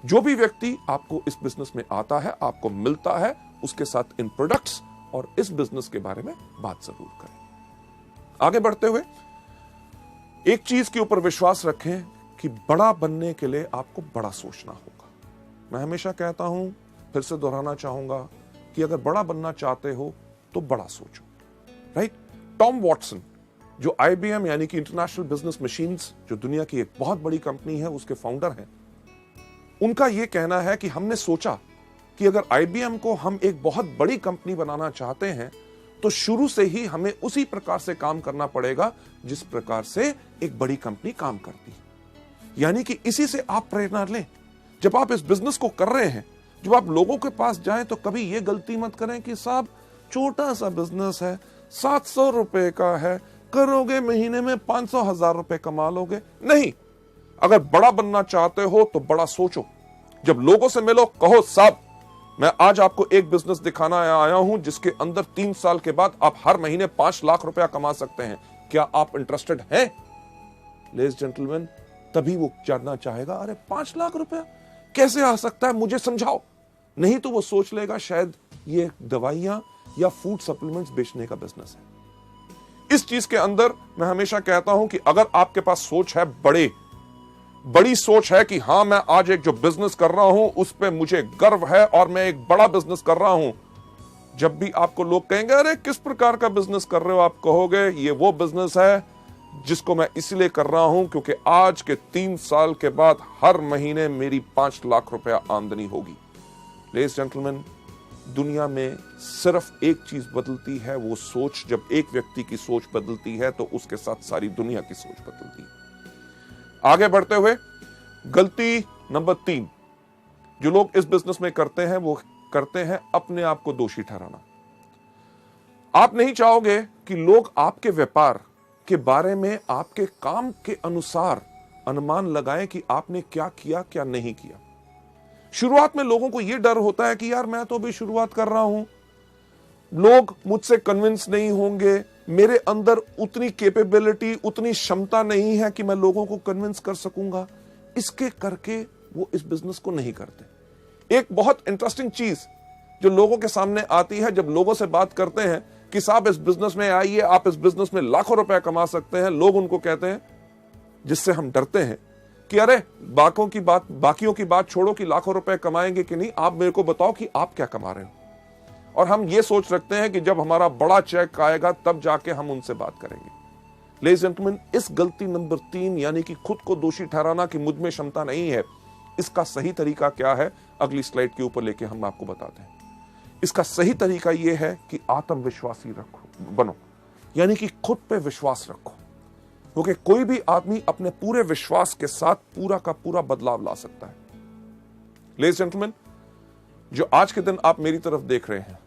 जो भी व्यक्ति आपको इस बिजनेस में आता है, आपको मिलता है, उसके साथ इन प्रोडक्ट्स और इस बिजनेस के बारे में बात जरूर करें। आगे बढ़ते हुए एक चीज के ऊपर विश्वास रखें कि बड़ा बनने के लिए आपको बड़ा सोचना होगा। मैं हमेशा कहता हूं, फिर से दोहराना चाहूंगा कि अगर बड़ा बनना चाहते हो तो बड़ा सोचो, राइट? टॉम वॉटसन, जो IBM यानी कि इंटरनेशनल बिजनेस मशीन्स, जो दुनिया की एक बहुत बड़ी कंपनी है, उसके फाउंडर हैं, उनका यह कहना है कि हमने सोचा कि अगर IBM को हम एक बहुत बड़ी कंपनी बनाना चाहते हैं तो शुरू से ही हमें उसी प्रकार से काम करना पड़ेगा जिस प्रकार से एक बड़ी कंपनी काम करती है। यानी कि इसी से आप प्रेरणा लें। जब आप इस बिजनेस को कर रहे हैं, जब आप लोगों के पास जाएं तो कभी यह गलती मत करें कि साहब छोटा सा बिजनेस है, 700 रुपए का है, करोगे महीने में 500,000 रुपए कमा लोगे। नहीं, अगर बड़ा बनना चाहते हो तो बड़ा सोचो। जब लोगों से मिलो, कहो साहब मैं आज आपको एक बिजनेस दिखाना आया हूं जिसके अंदर 3 साल के बाद आप हर महीने 5 लाख रुपया कमा सकते हैं, क्या आप इंटरेस्टेड हैं? लेडीज जेंटलमैन, तभी वो जानना चाहेगा, अरे 5 लाख रुपया कैसे आ सकता है, मुझे समझाओ। नहीं तो वो सोच लेगा शायद ये दवाइयां या फूड सप्लीमेंट्स बेचने का बिजनेस है। इस चीज के अंदर मैं हमेशा कहता हूं कि अगर आपके पास सोच है, बड़ी सोच है कि हां मैं आज एक जो बिजनेस कर रहा हूं उस पे मुझे गर्व है और मैं एक बड़ा बिजनेस कर रहा हूं, जब भी आपको लोग कहेंगे अरे किस प्रकार का बिजनेस कर रहे हो, आप कहोगे ये वो बिजनेस है जिसको मैं इसलिए कर रहा हूं क्योंकि आज के 3 साल के बाद हर महीने मेरी 5 लाख रुपया आमदनी होगी। लेडीज जेंटलमैन, दुनिया में सिर्फ एक चीज बदलती है, वो सोच। जब एक व्यक्ति की सोच बदलती है तो उसके साथ सारी दुनिया की सोच बदलती है। आगे बढ़ते हुए गलती नंबर 3 जो लोग इस बिजनेस में करते हैं, वो करते हैं अपने आप को दोषी ठहराना। आप नहीं चाहोगे कि लोग आपके व्यापार के बारे में आपके काम के अनुसार अनुमान लगाएं कि आपने क्या किया क्या नहीं किया। शुरुआत में लोगों को यह डर होता है कि यार मैं तो अभी शुरुआत कर रहा हूं, लोग मुझसे कन्विंस नहीं होंगे, मेरे अंदर उतनी कैपेबिलिटी, उतनी क्षमता नहीं है कि मैं लोगों को कन्विंस कर सकूंगा। इसके करके वो इस बिजनेस को नहीं करते। एक बहुत इंटरेस्टिंग चीज जो लोगों के सामने आती है, जब लोगों से बात करते हैं कि साहब इस बिजनेस में आइए, आप इस बिजनेस में लाखों रुपए कमा सकते हैं, लोग उनको कहते हैं, जिससे हम डरते हैं कि अरे बाकियों की बात छोड़ो कि लाखों रुपए कमाएंगे कि नहीं, आप मेरे को बताओ कि आप क्या कमा रहे हो। और हम ये सोच रखते हैं कि जब हमारा बड़ा चेक आएगा तब जाके हम उनसे बात करेंगे। लेडीज एंड जेंटलमैन, इस गलती नंबर 3 यानी कि खुद को दोषी ठहराना कि मुझ में क्षमता नहीं है, इसका सही तरीका क्या है अगली स्लाइड के ऊपर लेके हम आपको बताते हैं। इसका सही तरीका यह है कि आत्मविश्वासी बनो, यानी कि खुद पे विश्वास रखो, क्योंकि कोई भी आदमी अपने पूरे विश्वास के साथ पूरा का पूरा बदलाव ला सकता है। लेडीज एंड जेंटलमैन, जो आज के दिन आप मेरी तरफ देख रहे हैं,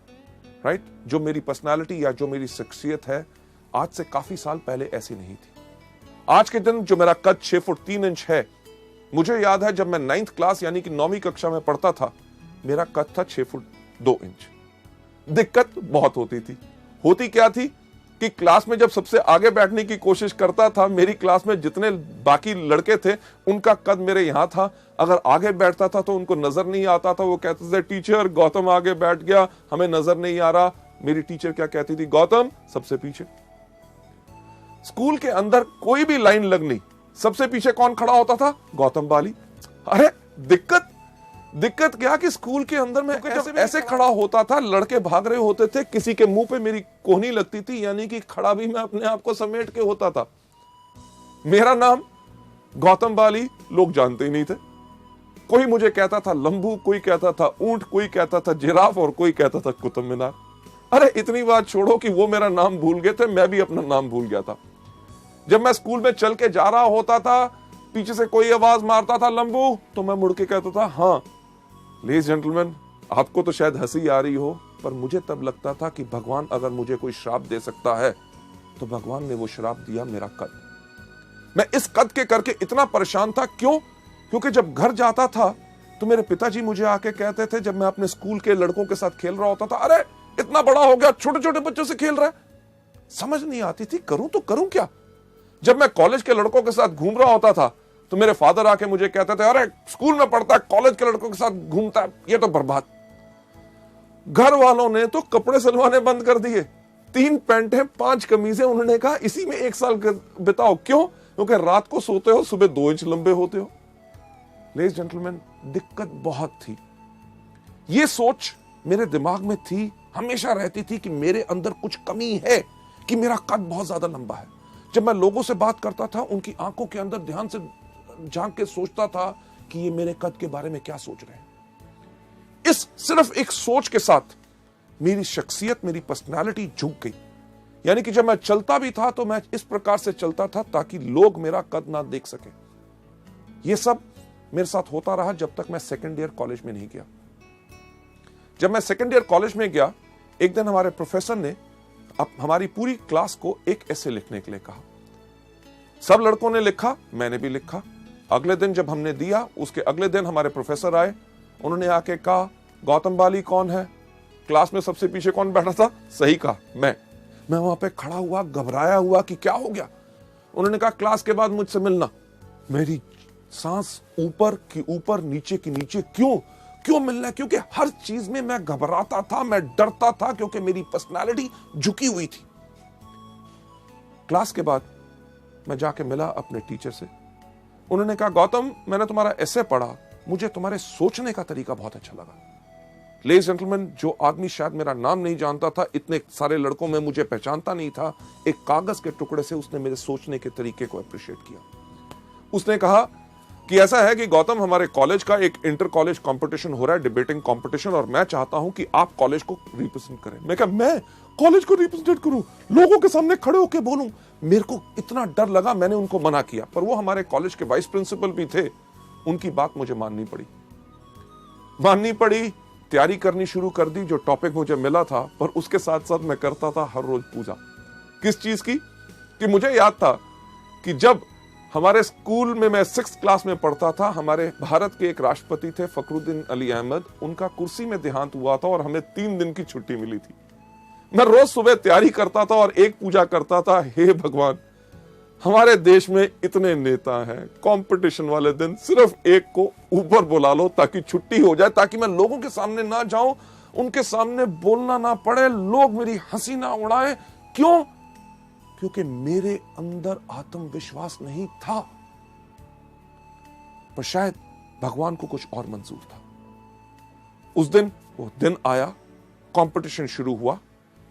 राइट, जो मेरी पर्सनालिटी या जो मेरी शख्सियत है, आज से काफी साल पहले ऐसी नहीं थी। आज के दिन जो मेरा कद 6 फुट 3 इंच है, मुझे याद है जब मैं 9th क्लास यानी कि 9वीं कक्षा में पढ़ता था, मेरा कद था 6 फुट 2 इंच। दिक्कत बहुत होती थी। होती क्या थी कि क्लास में जब सबसे आगे बैठने की कोशिश करता था, मेरी क्लास में जितने बाकी लड़के थे उनका कद मेरे यहां था, अगर आगे बैठता था तो उनको नजर नहीं आता था। वो कहते थे टीचर गौतम आगे बैठ गया, हमें नजर नहीं आ रहा। मेरी टीचर क्या कहती थी, गौतम सबसे पीछे। स्कूल के अंदर कोई भी लाइन लगनी, सबसे पीछे कौन खड़ा होता था, गौतम बाली। अरे दिक्कत क्या कि स्कूल के अंदर में ऐसे खड़ा होता था, लड़के भाग रहे होते थे, किसी के मुंह पे मेरी कोहनी लगती थी, यानी कि खड़ा भी मैं अपने आप को समेट के होता था। मेरा नाम गौतम बाली लोग जानते ही नहीं थे। कोई मुझे कहता था लंबू, कोई कहता था ऊंट, कोई कहता था जिराफ और कोई कहता था कुतुब मीनार। अरे इतनी बात छोड़ो कि वो मेरा नाम भूल गए थे, मैं भी अपना नाम भूल गया था। जब मैं स्कूल में चल के जा रहा होता था, पीछे से कोई आवाज मारता था लंबू, तो मैं मुड़ के कहता था हाँ। लेडीज जेंटलमैन, आपको तो शायद हंसी आ रही हो, पर मुझे तब लगता था कि भगवान अगर मुझे कोई श्राप दे सकता है तो भगवान ने वो श्राप दिया मेरा कद। मैं इस कद के करके इतना परेशान था। क्यों? क्योंकि जब घर जाता था तो मेरे पिताजी मुझे आके कहते थे, जब मैं अपने स्कूल के लड़कों के साथ खेल रहा होता था, अरे इतना बड़ा हो गया, छोटे छोटे बच्चों से खेल रहा है। समझ नहीं आती थी करूं तो करूं क्या। जब मैं कॉलेज के लड़कों के साथ घूम रहा होता था तो मेरे फादर आके मुझे कहते थे, अरे स्कूल में पढ़ता है, कॉलेज के लड़कों के साथ घूमता है, ये तो बर्बाद। घर वालों ने तो कपड़े सिलवाने बंद कर दिए। 3 पैंटें 5 कमीजें, उन्होंने कहा इसी में 1 साल बिताओ। क्यों? क्योंकि रात को सोते हो, सुबह 2 इंच लंबे होते हो। लेडीज जेंटलमैन, दिक्कत बहुत थी। ये सोच मेरे दिमाग में थी, हमेशा रहती थी कि मेरे अंदर कुछ कमी है, कि मेरा कद बहुत ज्यादा लंबा है। जब मैं लोगों से बात करता था, उनकी आंखों के अंदर ध्यान से झांक के सोचता था कि ये मेरे कद के बारे में क्या सोच रहे हैं। इस सिर्फ एक सोच के साथ मेरी शख्सियत, मेरी पर्सनालिटी झुक गई। यानी कि जब मैं चलता भी था तो मैं इस प्रकार से चलता था ताकि लोग मेरा कद ना देख सके। यह सब मेरे साथ होता रहा जब तक मैं सेकेंड ईयर कॉलेज में नहीं गया। जब मैं सेकेंड ईयर कॉलेज में गया, एक दिन हमारे प्रोफेसर ने हमारी पूरी क्लास को एक ऐसे लिखने के लिए कहा। सब लड़कों ने लिखा, मैंने भी लिखा। अगले दिन जब हमने दिया, उसके अगले दिन हमारे प्रोफेसर आए। उन्होंने आके कहा, गौतम बाली कौन है? क्लास में सबसे पीछे कौन बैठा था? सही कहा, मैं वहां पे खड़ा हुआ, घबराया हुआ कि क्या हो गया। उन्होंने कहा, क्लास के बाद मुझसे मिलना। मेरी सांस ऊपर की ऊपर, नीचे की नीचे। क्यों मिलना? क्योंकि हर चीज में मैं घबराता था, मैं डरता था, क्योंकि मेरी पर्सनालिटी झुकी हुई थी। क्लास के बाद मैं जाके मिला अपने टीचर से। उन्होंने कहा, गौतम, मैंने तुम्हारा एसे पढ़ा, मुझे तुम्हारे सोचने का तरीका बहुत अच्छा लगा। लेडीज जेंटलमैन, जो आदमी शायद मेरा नाम नहीं जानता था, इतने सारे लड़कों में मुझे पहचानता नहीं था, एक कागज के टुकड़े से उसने मेरे सोचने के तरीके को अप्रिशिएट किया। उसने कहा कि ऐसा है कि गौतम, हमारे कॉलेज का एक इंटर कॉलेज कंपटीशन हो रहा है, डिबेटिंग कंपटीशन, और मैं चाहता हूं कि आप कॉलेज को रिप्रेजेंट करें। मैं कहा, मैं कॉलेज को रिप्रेजेंट करूं, लोगों के सामने खड़े होकर बोलूं? मेरे को इतना डर लगा, मैंने उनको मना किया। पर वो हमारे कॉलेज के वाइस प्रिंसिपल भी थे, उनकी बात मुझे माननी पड़ी। तैयारी करनी शुरू कर दी, जो टॉपिक मुझे मिला था। पर उसके साथ साथ मैं करता था हर रोज पूजा। किस चीज की? कि मुझे याद था कि जब हमारे स्कूल में मैं 6th क्लास में पढ़ता था, हमारे भारत के एक राष्ट्रपति थे फखरुद्दीन अली अहमद, उनका कुर्सी में देहांत हुआ था और हमें 3 दिन की छुट्टी मिली थी। मैं रोज सुबह तैयारी करता था और एक पूजा करता था, हे भगवान, हमारे देश में इतने नेता हैं, कंपटीशन वाले दिन सिर्फ एक को ऊपर बुला लो ताकि छुट्टी हो जाए, ताकि मैं लोगों के सामने ना जाऊं, उनके सामने बोलना ना पड़े, लोग मेरी हंसी ना उड़ाएं। क्यों? क्योंकि मेरे अंदर आत्मविश्वास नहीं था। पर शायद भगवान को कुछ और मंजूर था। उस दिन वो दिन आया, कंपटीशन शुरू हुआ।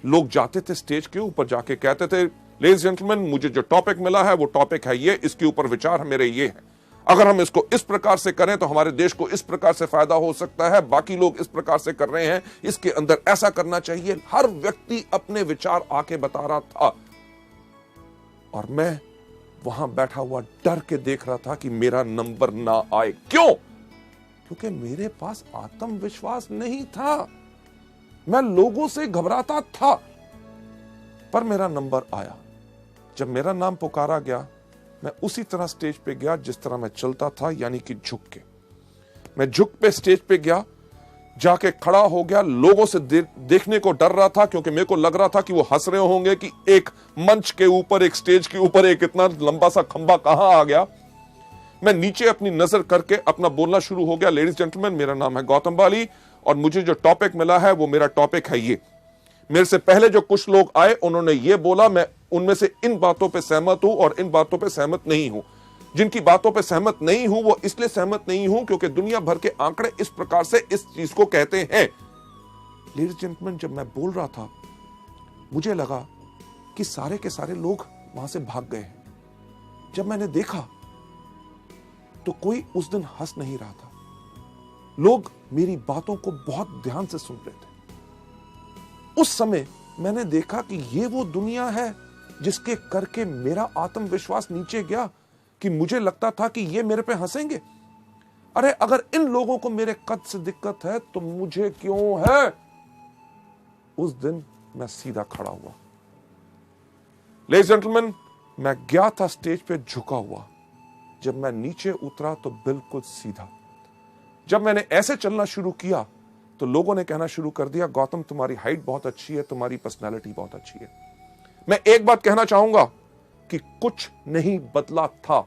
लोग जाते थे स्टेज के ऊपर, जाके कहते थे, लेडीज जेंटलमैन, मुझे जो टॉपिक मिला है वो टॉपिक है ये, इसके ऊपर विचार मेरे ये है। अगर हम इसको इस प्रकार से करें तो हमारे देश को इस प्रकार से फायदा हो सकता है, बाकी लोग इस प्रकार से कर रहे हैं, इसके अंदर ऐसा करना चाहिए। हर व्यक्ति अपने विचार आके बता रहा था और मैं वहां बैठा हुआ डर के देख रहा था कि मेरा नंबर ना आए। क्यों? क्योंकि मेरे पास आत्मविश्वास नहीं था, मैं लोगों से घबराता था। पर मेरा नंबर आया। जब मेरा नाम पुकारा गया, मैं उसी तरह स्टेज पे गया जिस तरह मैं चलता था, यानी कि झुक के। मैं झुक पे स्टेज पे गया, जाके खड़ा हो गया। लोगों से देखने को डर रहा था, क्योंकि मेरे को लग रहा था कि वो हंस रहे होंगे कि एक मंच के ऊपर, एक स्टेज के ऊपर एक इतना लंबा सा खंबा कहां आ गया। मैं नीचे अपनी नजर करके अपना बोलना शुरू हो गया। लेडीज जेंटलमैन, मेरा नाम है गौतम बाली और मुझे जो टॉपिक मिला है वो मेरा टॉपिक है ये। मेरे से पहले जो कुछ लोग आए, उन्होंने ये बोला, मैं उनमें से इन बातों पे सहमत हूं और इन बातों पे सहमत नहीं हूं। जिनकी बातों पे सहमत नहीं हूं वो इसलिए सहमत नहीं हूं क्योंकि दुनिया भर के आंकड़े इस प्रकार से इस चीज को कहते हैं। लेडीज जेंटलमैन, जब मैं बोल रहा था, मुझे लगा कि सारे के सारे लोग वहां से भाग गए हैं। जब मैंने देखा तो कोई उस दिन हंस नहीं रहा था। लोग मेरी बातों को बहुत ध्यान से सुन रहे थे। उस समय मैंने देखा कि ये वो दुनिया है जिसके करके मेरा आत्मविश्वास नीचे गया, कि मुझे लगता था कि ये मेरे पे हंसेंगे। अरे अगर इन लोगों को मेरे कद से दिक्कत है तो मुझे क्यों है? उस दिन मैं सीधा खड़ा हुआ। लेडीज जेंटलमैन, मैं गया था स्टेज पे झुका हुआ। जब मैं नीचे उतरा तो बिल्कुल सीधा। जब मैंने ऐसे चलना शुरू किया तो लोगों ने कहना शुरू कर दिया, गौतम तुम्हारी हाइट बहुत अच्छी है, तुम्हारी पर्सनालिटी बहुत अच्छी है। मैं एक बात कहना चाहूंगा कि कुछ नहीं बदला था।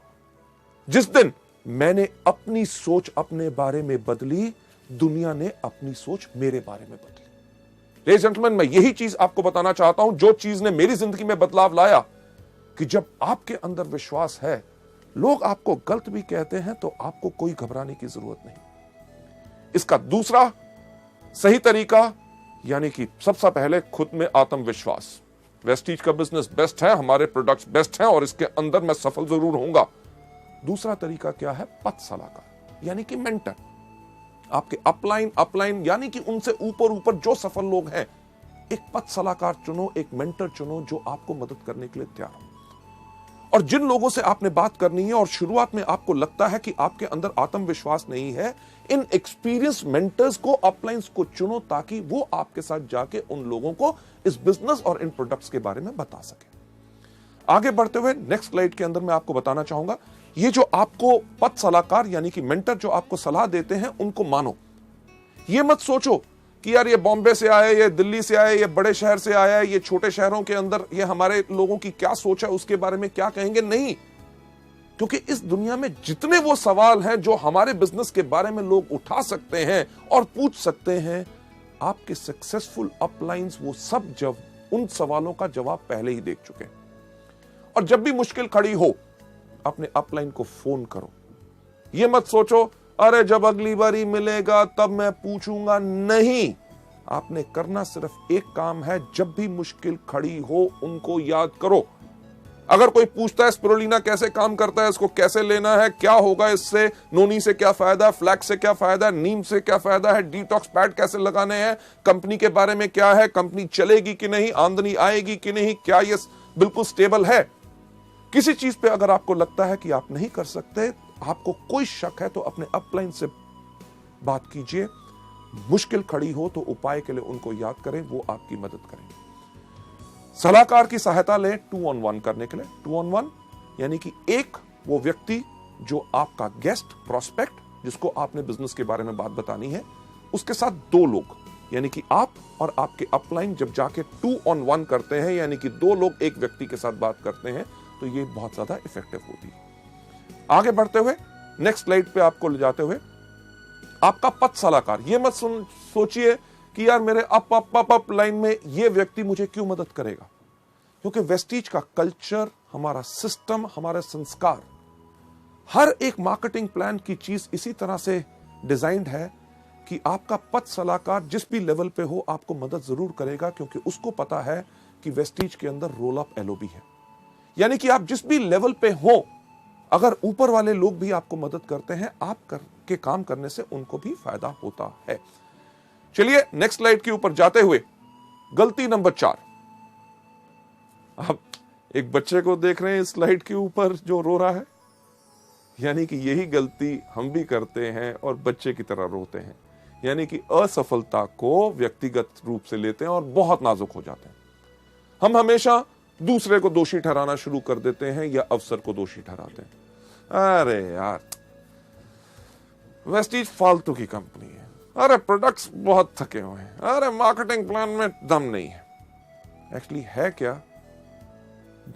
जिस दिन मैंने अपनी सोच अपने बारे में बदली, दुनिया ने अपनी सोच मेरे बारे में बदली। लेडीज जेंटलमैन, मैं यही चीज आपको बताना चाहता हूं, जो चीज ने मेरी जिंदगी में बदलाव लाया, कि जब आपके अंदर विश्वास है, लोग आपको गलत भी कहते हैं तो आपको कोई घबराने की जरूरत नहीं। इसका दूसरा सही तरीका, यानी कि सबसे पहले खुद में आत्मविश्वास। वेस्टीज का बिजनेस बेस्ट है, हमारे प्रोडक्ट्स बेस्ट हैं और इसके अंदर मैं सफल जरूर होऊंगा। दूसरा तरीका क्या है? पथ सलाहकार, यानी कि मेंटर। आपके अपलाइन यानी कि उनसे ऊपर जो सफल लोग हैं, एक पथ सलाहकार चुनो, एक मेंटर चुनो जो आपको मदद करने के लिए तैयार हो। और जिन लोगों से आपने बात करनी है और शुरुआत में आपको लगता है कि आपके अंदर आत्मविश्वास नहीं है, इन एक्सपीरियंस मेंटर्स को, अपलाइंस को चुनो, ताकि वो आपके साथ जाके उन लोगों को इस बिजनेस और इन प्रोडक्ट्स के बारे में बता सके। आगे बढ़ते हुए नेक्स्ट स्लाइड के अंदर मैं आपको बताना चाहूंगा, ये जो आपको पथ सलाहकार यानी कि मेंटर जो आपको सलाह देते हैं, उनको मानो। ये मत सोचो कि यार ये बॉम्बे से आए, ये दिल्ली से आए, ये बड़े शहर से आया है, ये छोटे शहरों के अंदर ये हमारे लोगों की क्या सोच है, उसके बारे में क्या कहेंगे। नहीं, क्योंकि इस दुनिया में जितने वो सवाल हैं जो हमारे बिजनेस के बारे में लोग उठा सकते हैं और पूछ सकते हैं, आपके सक्सेसफुल अपलाइंस वो सब जब उन सवालों का जवाब पहले ही देख चुके हैं। और जब भी मुश्किल खड़ी हो, अपने अपलाइन को फोन करो। ये मत सोचो अरे जब अगली बारी मिलेगा तब मैं पूछूंगा। नहीं, आपने करना सिर्फ एक काम है, जब भी मुश्किल खड़ी हो उनको याद करो। अगर कोई पूछता है स्पिरुलिना कैसे काम करता है, इसको कैसे लेना है, क्या होगा इससे, नोनी से क्या फायदा, फ्लैक्स से क्या फायदा, नीम से क्या फायदा है, डिटॉक्स पैड कैसे लगाने हैं, कंपनी के बारे में क्या है, कंपनी चलेगी कि नहीं, आमदनी आएगी कि नहीं, क्या ये बिल्कुल स्टेबल है, किसी चीज पे अगर आपको लगता है कि आप नहीं कर सकते, आपको कोई शक है, तो अपने अपलाइन से बात कीजिए। मुश्किल खड़ी हो तो उपाय के लिए उनको याद करें, वो आपकी मदद करेंगे। सलाहकार की सहायता लें 2-on-1 करने के लिए। 2-on-1 यानी कि एक वो व्यक्ति जो आपका गेस्ट प्रोस्पेक्ट, जिसको आपने बिजनेस के बारे में बात बतानी है, उसके साथ 2 लोग, यानी कि आप और आपके अपलाइन जब जाके 2-on-1 करते हैं, यानी कि 2 लोग एक व्यक्ति के साथ बात करते हैं, तो ये बहुत ज्यादा इफेक्टिव होती है। आगे बढ़ते हुए नेक्स्ट स्लाइड पे आपको ले जाते हुए, आपका पथ सलाहकार। ये मत सोचिए कि यार मेरे अप लाइन में ये व्यक्ति मुझे क्यों मदद करेगा, क्योंकि वेस्टीज का कल्चर, हमारा सिस्टम, हमारे संस्कार, हर एक मार्केटिंग प्लान की चीज इसी तरह से डिजाइंड है कि आपका पथ सलाहकार जिस भी लेवल पे हो आपको मदद जरूर करेगा, क्योंकि उसको पता है कि वेस्टीज के अंदर रोल अप एलओबी है। यानी कि आप जिस भी लेवल पे हो, अगर ऊपर वाले लोग भी आपको मदद करते हैं, आप के काम करने से उनको भी फायदा होता है। चलिए नेक्स्ट स्लाइड के ऊपर जाते हुए, गलती नंबर 4। आप एक बच्चे को देख रहे हैं इस स्लाइड के ऊपर जो रो रहा है, यानी कि यही गलती हम भी करते हैं और बच्चे की तरह रोते हैं, यानी कि असफलता को व्यक्तिगत रूप से लेते हैं और बहुत नाजुक हो जाते हैं। हम हमेशा दूसरे को दोषी ठहराना शुरू कर देते हैं या अवसर को दोषी ठहराते हैं। अरे यार वेस्टीज फालतू की कंपनी है, अरे प्रोडक्ट्स बहुत थके हुए हैं, अरे मार्केटिंग प्लान में दम नहीं है। एक्चुअली है क्या,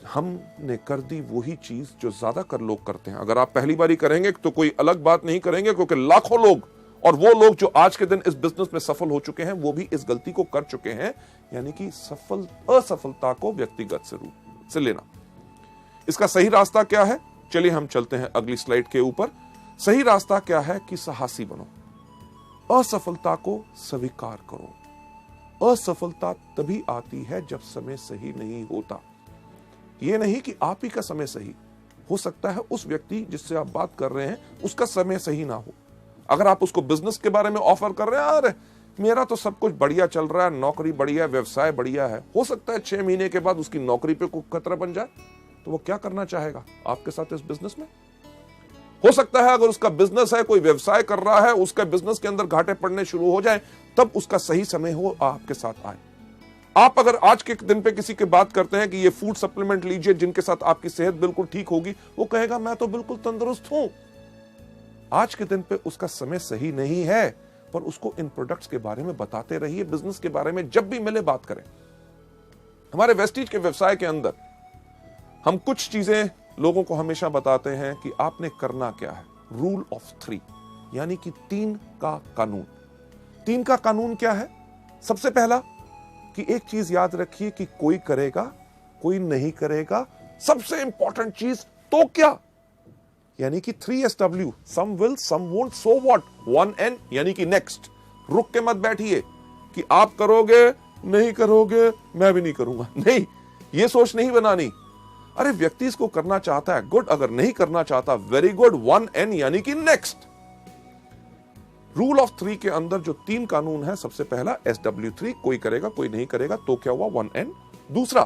हमने कर दी वही चीज जो ज्यादातर लोग करते हैं। अगर आप पहली बारी करेंगे तो कोई अलग बात नहीं करेंगे, क्योंकि लाखों लोग और वो लोग जो आज के दिन इस बिजनेस में सफल हो चुके हैं, वो भी इस गलती को कर चुके हैं, यानी कि असफलता को व्यक्तिगत रूप से लेना। इसका सही रास्ता क्या है, चलिए हम चलते हैं अगली स्लाइड के ऊपर। सही रास्ता क्या है कि साहसी बनो, असफलता को स्वीकार करो। असफलता तभी आती है जब समय सही नहीं होता। यह नहीं कि आप ही का समय सही हो सकता है, उस व्यक्ति जिससे आप बात कर रहे हैं उसका समय सही ना हो। अगर आप उसको बिजनेस के बारे में ऑफर कर रहे हैं, अरे मेरा तो सब कुछ बढ़िया चल रहा है, नौकरी बढ़िया है, व्यवसाय बढ़िया है, हो सकता है 6 महीने के बाद उसकी नौकरी पे कोई खतरा बन जाए, तो वो क्या करना चाहेगा आपके साथ इस बिजनेस में। हो सकता है अगर उसका बिजनेस है, कोई व्यवसाय कर रहा है, उसका बिजनेस के अंदर घाटे पड़ने शुरू हो जाए, तब उसका सही समय हो आपके साथ आए। आप अगर आज के दिन पे किसी की बात करते हैं कि ये फूड सप्लीमेंट लीजिए जिनके साथ आपकी सेहत बिल्कुल ठीक होगी, वो कहेगा मैं तो बिल्कुल तंदुरुस्त हूं। आज के दिन पे उसका समय सही नहीं है, पर उसको इन प्रोडक्ट्स के बारे में बताते रहिए, बिजनेस के बारे में जब भी मिले बात करें। हमारे वेस्टीज के व्यवसाय के अंदर हम कुछ चीजें लोगों को हमेशा बताते हैं कि आपने करना क्या है। रूल ऑफ 3, यानी कि 3 का कानून। 3 का कानून क्या है? सबसे पहला कि एक चीज याद रखिए कि कोई करेगा, कोई नहीं करेगा। सबसे इंपॉर्टेंट चीज तो क्या, यानी कि 3SW, some will some won't, so what, 1N यानी कि नेक्स्ट। रुक के मत बैठिए कि आप करोगे, नहीं करोगे, मैं भी नहीं करूंगा। नहीं, ये सोच नहीं बनानी। अरे व्यक्ति इसको करना चाहता है, गुड। अगर नहीं करना चाहता, वेरी गुड, 1N यानी कि नेक्स्ट। रूल ऑफ 3 के अंदर जो 3 कानून है, सबसे पहला SW3, कोई करेगा, कोई नहीं करेगा, तो क्या हुआ, 1N। दूसरा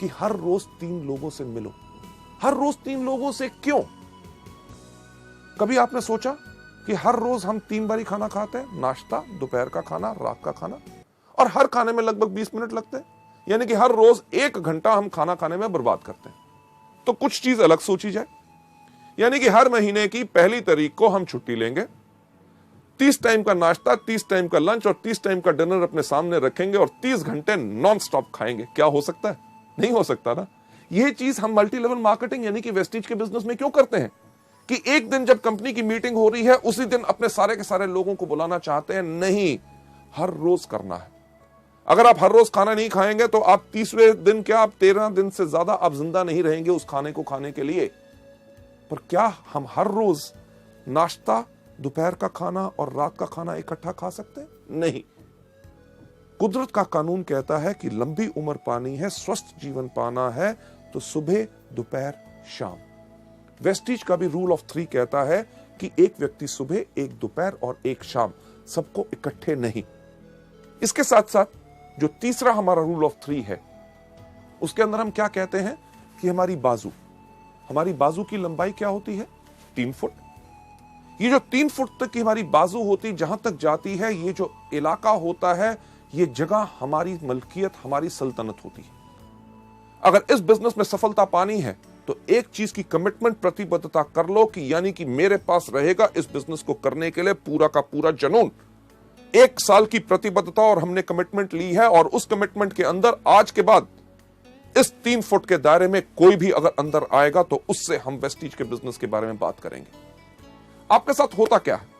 कि हर रोज 3 लोगों से मिलो। हर रोज 3 लोगों से क्यों? कभी आपने सोचा कि हर रोज हम 3 बार ही खाना खाते हैं, नाश्ता, दोपहर का खाना, रात का खाना, और हर खाने में लगभग 20 मिनट लगते हैं, यानी कि हर रोज 1 घंटा हम खाना खाने में बर्बाद करते हैं। तो कुछ चीज अलग सोची जाए, यानी कि हर महीने की पहली तारीख को हम छुट्टी लेंगे, 30 टाइम का नाश्ता, 30 टाइम का लंच और 30 टाइम का डिनर अपने सामने रखेंगे और 30 घंटे नॉन स्टॉप खाएंगे। क्या हो सकता है? नहीं हो सकता ना। यह चीज हम मल्टी लेवल मार्केटिंग यानी कि वेस्टीज के बिजनेस में क्यों करते हैं कि एक दिन जब कंपनी की मीटिंग हो रही है, उसी दिन अपने सारे के सारे लोगों को बुलाना चाहते हैं? नहीं, हर रोज करना है। अगर आप हर रोज खाना नहीं खाएंगे तो आप 30वें दिन क्या, आप 13 दिन से ज्यादा आप जिंदा नहीं रहेंगे उस खाने को खाने के लिए। पर क्या हम हर रोज नाश्ता, दोपहर का खाना और रात का खाना इकट्ठा खा सकते हैं? नहीं। कुदरत का कानून कहता है कि लंबी उम्र पानी है, स्वस्थ जीवन पाना है, तो सुबह, दोपहर, शाम। वेस्टीज का भी रूल ऑफ 3 कहता है कि एक व्यक्ति सुबह, एक दोपहर और एक शाम, सबको इकट्ठे नहीं। इसके साथ साथ जो तीसरा हमारा रूल ऑफ 3 है, उसके अंदर हम क्या कहते हैं कि हमारी बाजू की लंबाई क्या होती है? 3 फुट। ये जो 3 फुट तक की हमारी बाजू होती, जहां तक जाती है, ये जो इलाका होता है, ये जगह हमारी मलकियत, हमारी सल्तनत होती है। अगर इस बिजनेस में सफलता पानी है तो एक चीज की कमिटमेंट, प्रतिबद्धता कर लो कि यानी कि मेरे पास रहेगा इस बिजनेस को करने के लिए पूरा का पूरा जुनून। 1 साल की प्रतिबद्धता और हमने कमिटमेंट ली है, और उस कमिटमेंट के अंदर आज के बाद इस 3 फुट के दायरे में कोई भी अगर अंदर आएगा तो उससे हम वेस्टीज के बिजनेस के बारे में बात करेंगे। आपके साथ होता क्या है?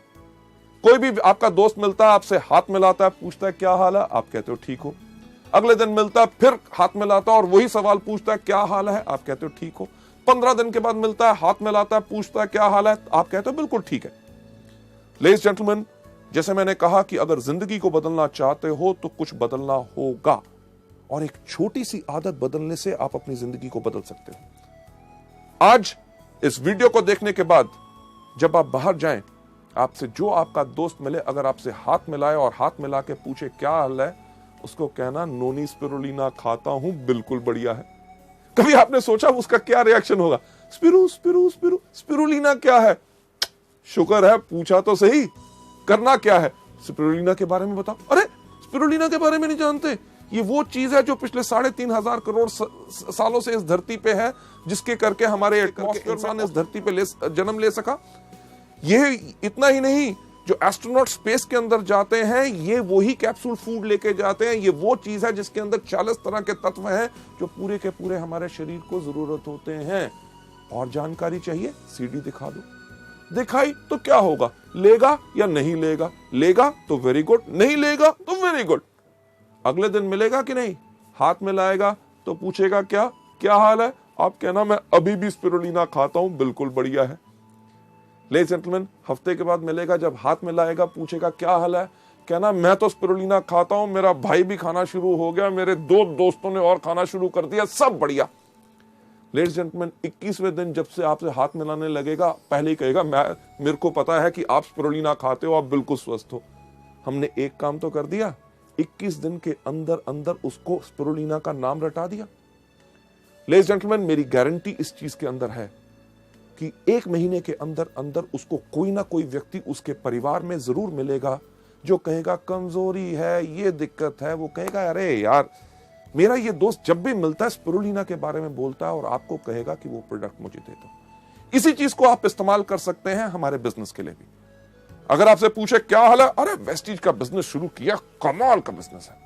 कोई भी आपका दोस्त मिलता है, आपसे हाथ मिलाता है, पूछता है क्या हाल है, आप कहते हो ठीक हो। अगले दिन मिलता है, फिर हाथ मिलाता है और वही सवाल पूछता है क्या हाल है, आप कहते हो ठीक हो। 15 दिन के बाद मिलता है, हाथ मिलाता है, पूछता है क्या हाल है, आप कहते हो बिल्कुल ठीक है। लेडीज जेंटलमैन, जैसे मैंने कहा कि अगर जिंदगी को बदलना चाहते हो तो कुछ बदलना होगा, और एक छोटी सी आदत बदलने से आप अपनी जिंदगी को बदल सकते हो। आज इस वीडियो को देखने के बाद जब आप बाहर जाएं, आपसे जो आपका दोस्त मिले, अगर आपसे हाथ मिलाए और हाथ मिला के पूछे क्या हाल है, उसको कहना नोनी स्पिरुलिना खाता हूं, बिल्कुल बढ़िया है। कभी आपने सोचा उसका क्या रिएक्शन होगा? स्पिरुलिना क्या है? शुक्र है पूछा तो सही, करना क्या है? स्पिरुलिना के बारे में बताओ। अरे स्पिरुलिना के बारे में नहीं जानते? ये वो चीज है जो पिछले 3.5 करोड़ सालों से इस धरती पे है, जिसके करके हमारे इंसान इस धरती पे जन्म ले सका। ये इतना ही नहीं, जो एस्ट्रोनॉट स्पेस के अंदर जाते हैं, ये वही कैप्सूल फूड लेके जाते हैं। ये वो चीज है जिसके अंदर 40 तरह के तत्व हैं जो पूरे के पूरे हमारे शरीर को जरूरत होते हैं। और जानकारी चाहिए? सीडी दिखा दो। दिखाई तो क्या होगा? लेगा या नहीं लेगा? लेगा तो वेरी गुड, नहीं लेगा तो वेरी गुड। अगले दिन मिलेगा कि नहीं, हाथ मिलाएगा तो पूछेगा क्या क्या हाल है, आप कहना मैं अभी भी स्पिरुलिना खाता हूं, बिल्कुल बढ़िया है। लेडीज जेंटलमैन, हफ्ते के बाद मिलेगा, जब हाथ मिलाएगा पूछेगा क्या हाल है, कहना मैं तो स्पिरुलिना खाता हूं, मेरा भाई भी खाना शुरू हो गया, मेरे 2 दोस्तों ने और खाना शुरू कर दिया, सब बढ़िया। लेडीज जेंटलमैन, 21वें दिन जब से आपसे हाथ मिलाने लगेगा, पहले ही कहेगा मेरे को पता है कि आप स्पिरुलिना खाते हो, आप बिल्कुल स्वस्थ हो। हमने एक काम तो कर दिया, 21 दिन के अंदर अंदर उसको स्पिरुलिना का नाम रटा दिया। लेडीज जेंटलमैन, मेरी गारंटी इस चीज के अंदर है कि 1 महीने के अंदर अंदर उसको कोई ना कोई व्यक्ति उसके परिवार में जरूर मिलेगा जो कहेगा कमजोरी है, ये दिक्कत है। वो कहेगा अरे यार, मेरा ये दोस्त जब भी मिलता है स्पिरुलिना के बारे में बोलता है, और आपको कहेगा कि वो प्रोडक्ट मुझे दे दो। इसी चीज को आप इस्तेमाल कर सकते हैं हमारे बिजनेस के लिए भी। अगर आपसे पूछे क्या हाल है, अरे वेस्टीज का बिजनेस शुरू किया, कमाल का बिजनेस है।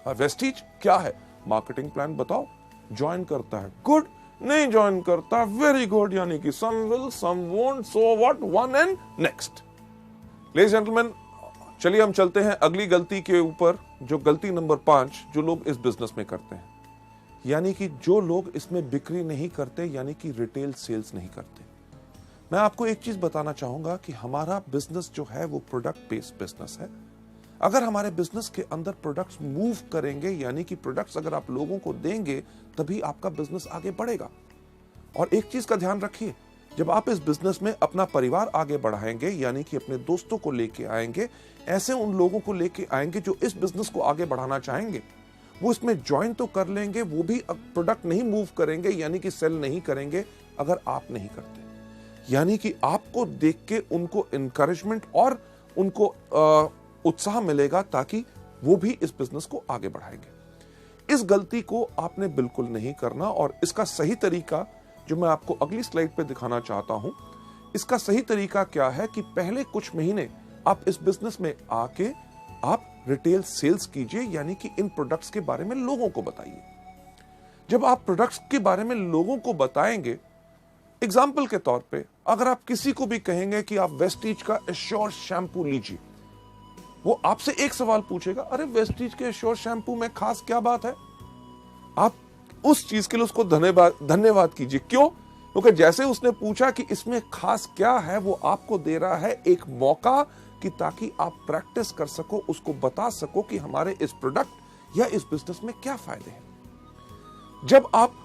और वेस्टीज क्या है? मार्केटिंग प्लान बताओ, ज्वाइन करता है, गुड। नहीं ज्वाइन करता, वेरी गुड, यानी कि some will some won't, so what, one and next. Ladies gentleman, चलिए हम चलते हैं अगली गलती के ऊपर, जो गलती नंबर 5 जो लोग इस बिजनेस में करते हैं, यानी कि जो लोग इसमें बिक्री नहीं करते, यानी कि रिटेल सेल्स नहीं करते। मैं आपको एक चीज बताना चाहूंगा कि हमारा बिजनेस जो है वो प्रोडक्ट बेस्ड बिजनेस है। अगर हमारे बिजनेस के अंदर प्रोडक्ट्स मूव करेंगे, यानी कि प्रोडक्ट्स अगर आप लोगों को देंगे, तभी आपका बिजनेस आगे बढ़ेगा। और एक चीज का ध्यान रखिए, जब आप इस बिजनेस में अपना परिवार आगे बढ़ाएंगे, यानी कि अपने दोस्तों को लेके आएंगे, ऐसे उन लोगों को लेके आएंगे जो इस बिजनेस को आगे बढ़ाना चाहेंगे, वो इसमें ज्वाइन तो कर लेंगे, वो भी प्रोडक्ट नहीं मूव करेंगे, यानी कि सेल नहीं करेंगे अगर आप नहीं करते। यानी कि आपको देख के उनको इनकरेजमेंट और उनको उत्साह मिलेगा, ताकि वो भी इस बिजनेस को आगे बढ़ाएंगे। इस गलती को आपने बिल्कुल नहीं करना, और इसका सही तरीका जो मैं आपको अगली स्लाइड पे दिखाना चाहता हूं, इसका सही तरीका क्या है कि पहले कुछ महीने आप इस बिजनेस में आके आप रिटेल सेल्स कीजिए, यानी कि इन प्रोडक्ट्स के बारे में लोगों को बताइए। जब आप प्रोडक्ट्स के बारे में लोगों को बताएंगे, एग्जाम्पल के तौर पे अगर आप किसी को भी कहेंगे कि आप वेस्टीज का एश्योर शैम्पू लीजिए, वो आपसे एक सवाल पूछेगा, अरे वेस्टीज के एश्योर शैम्पू में खास क्या बात है? आप उस चीज के लिए उसको धन्यवाद कीजिए। क्यों? क्योंकि जैसे उसने पूछा कि इसमें खास क्या है, वो आपको दे रहा है एक मौका कि ताकि आप प्रैक्टिस कर सको, उसको बता सको कि हमारे इस प्रोडक्ट या इस बिजनेस में क्या फायदे हैं। जब आप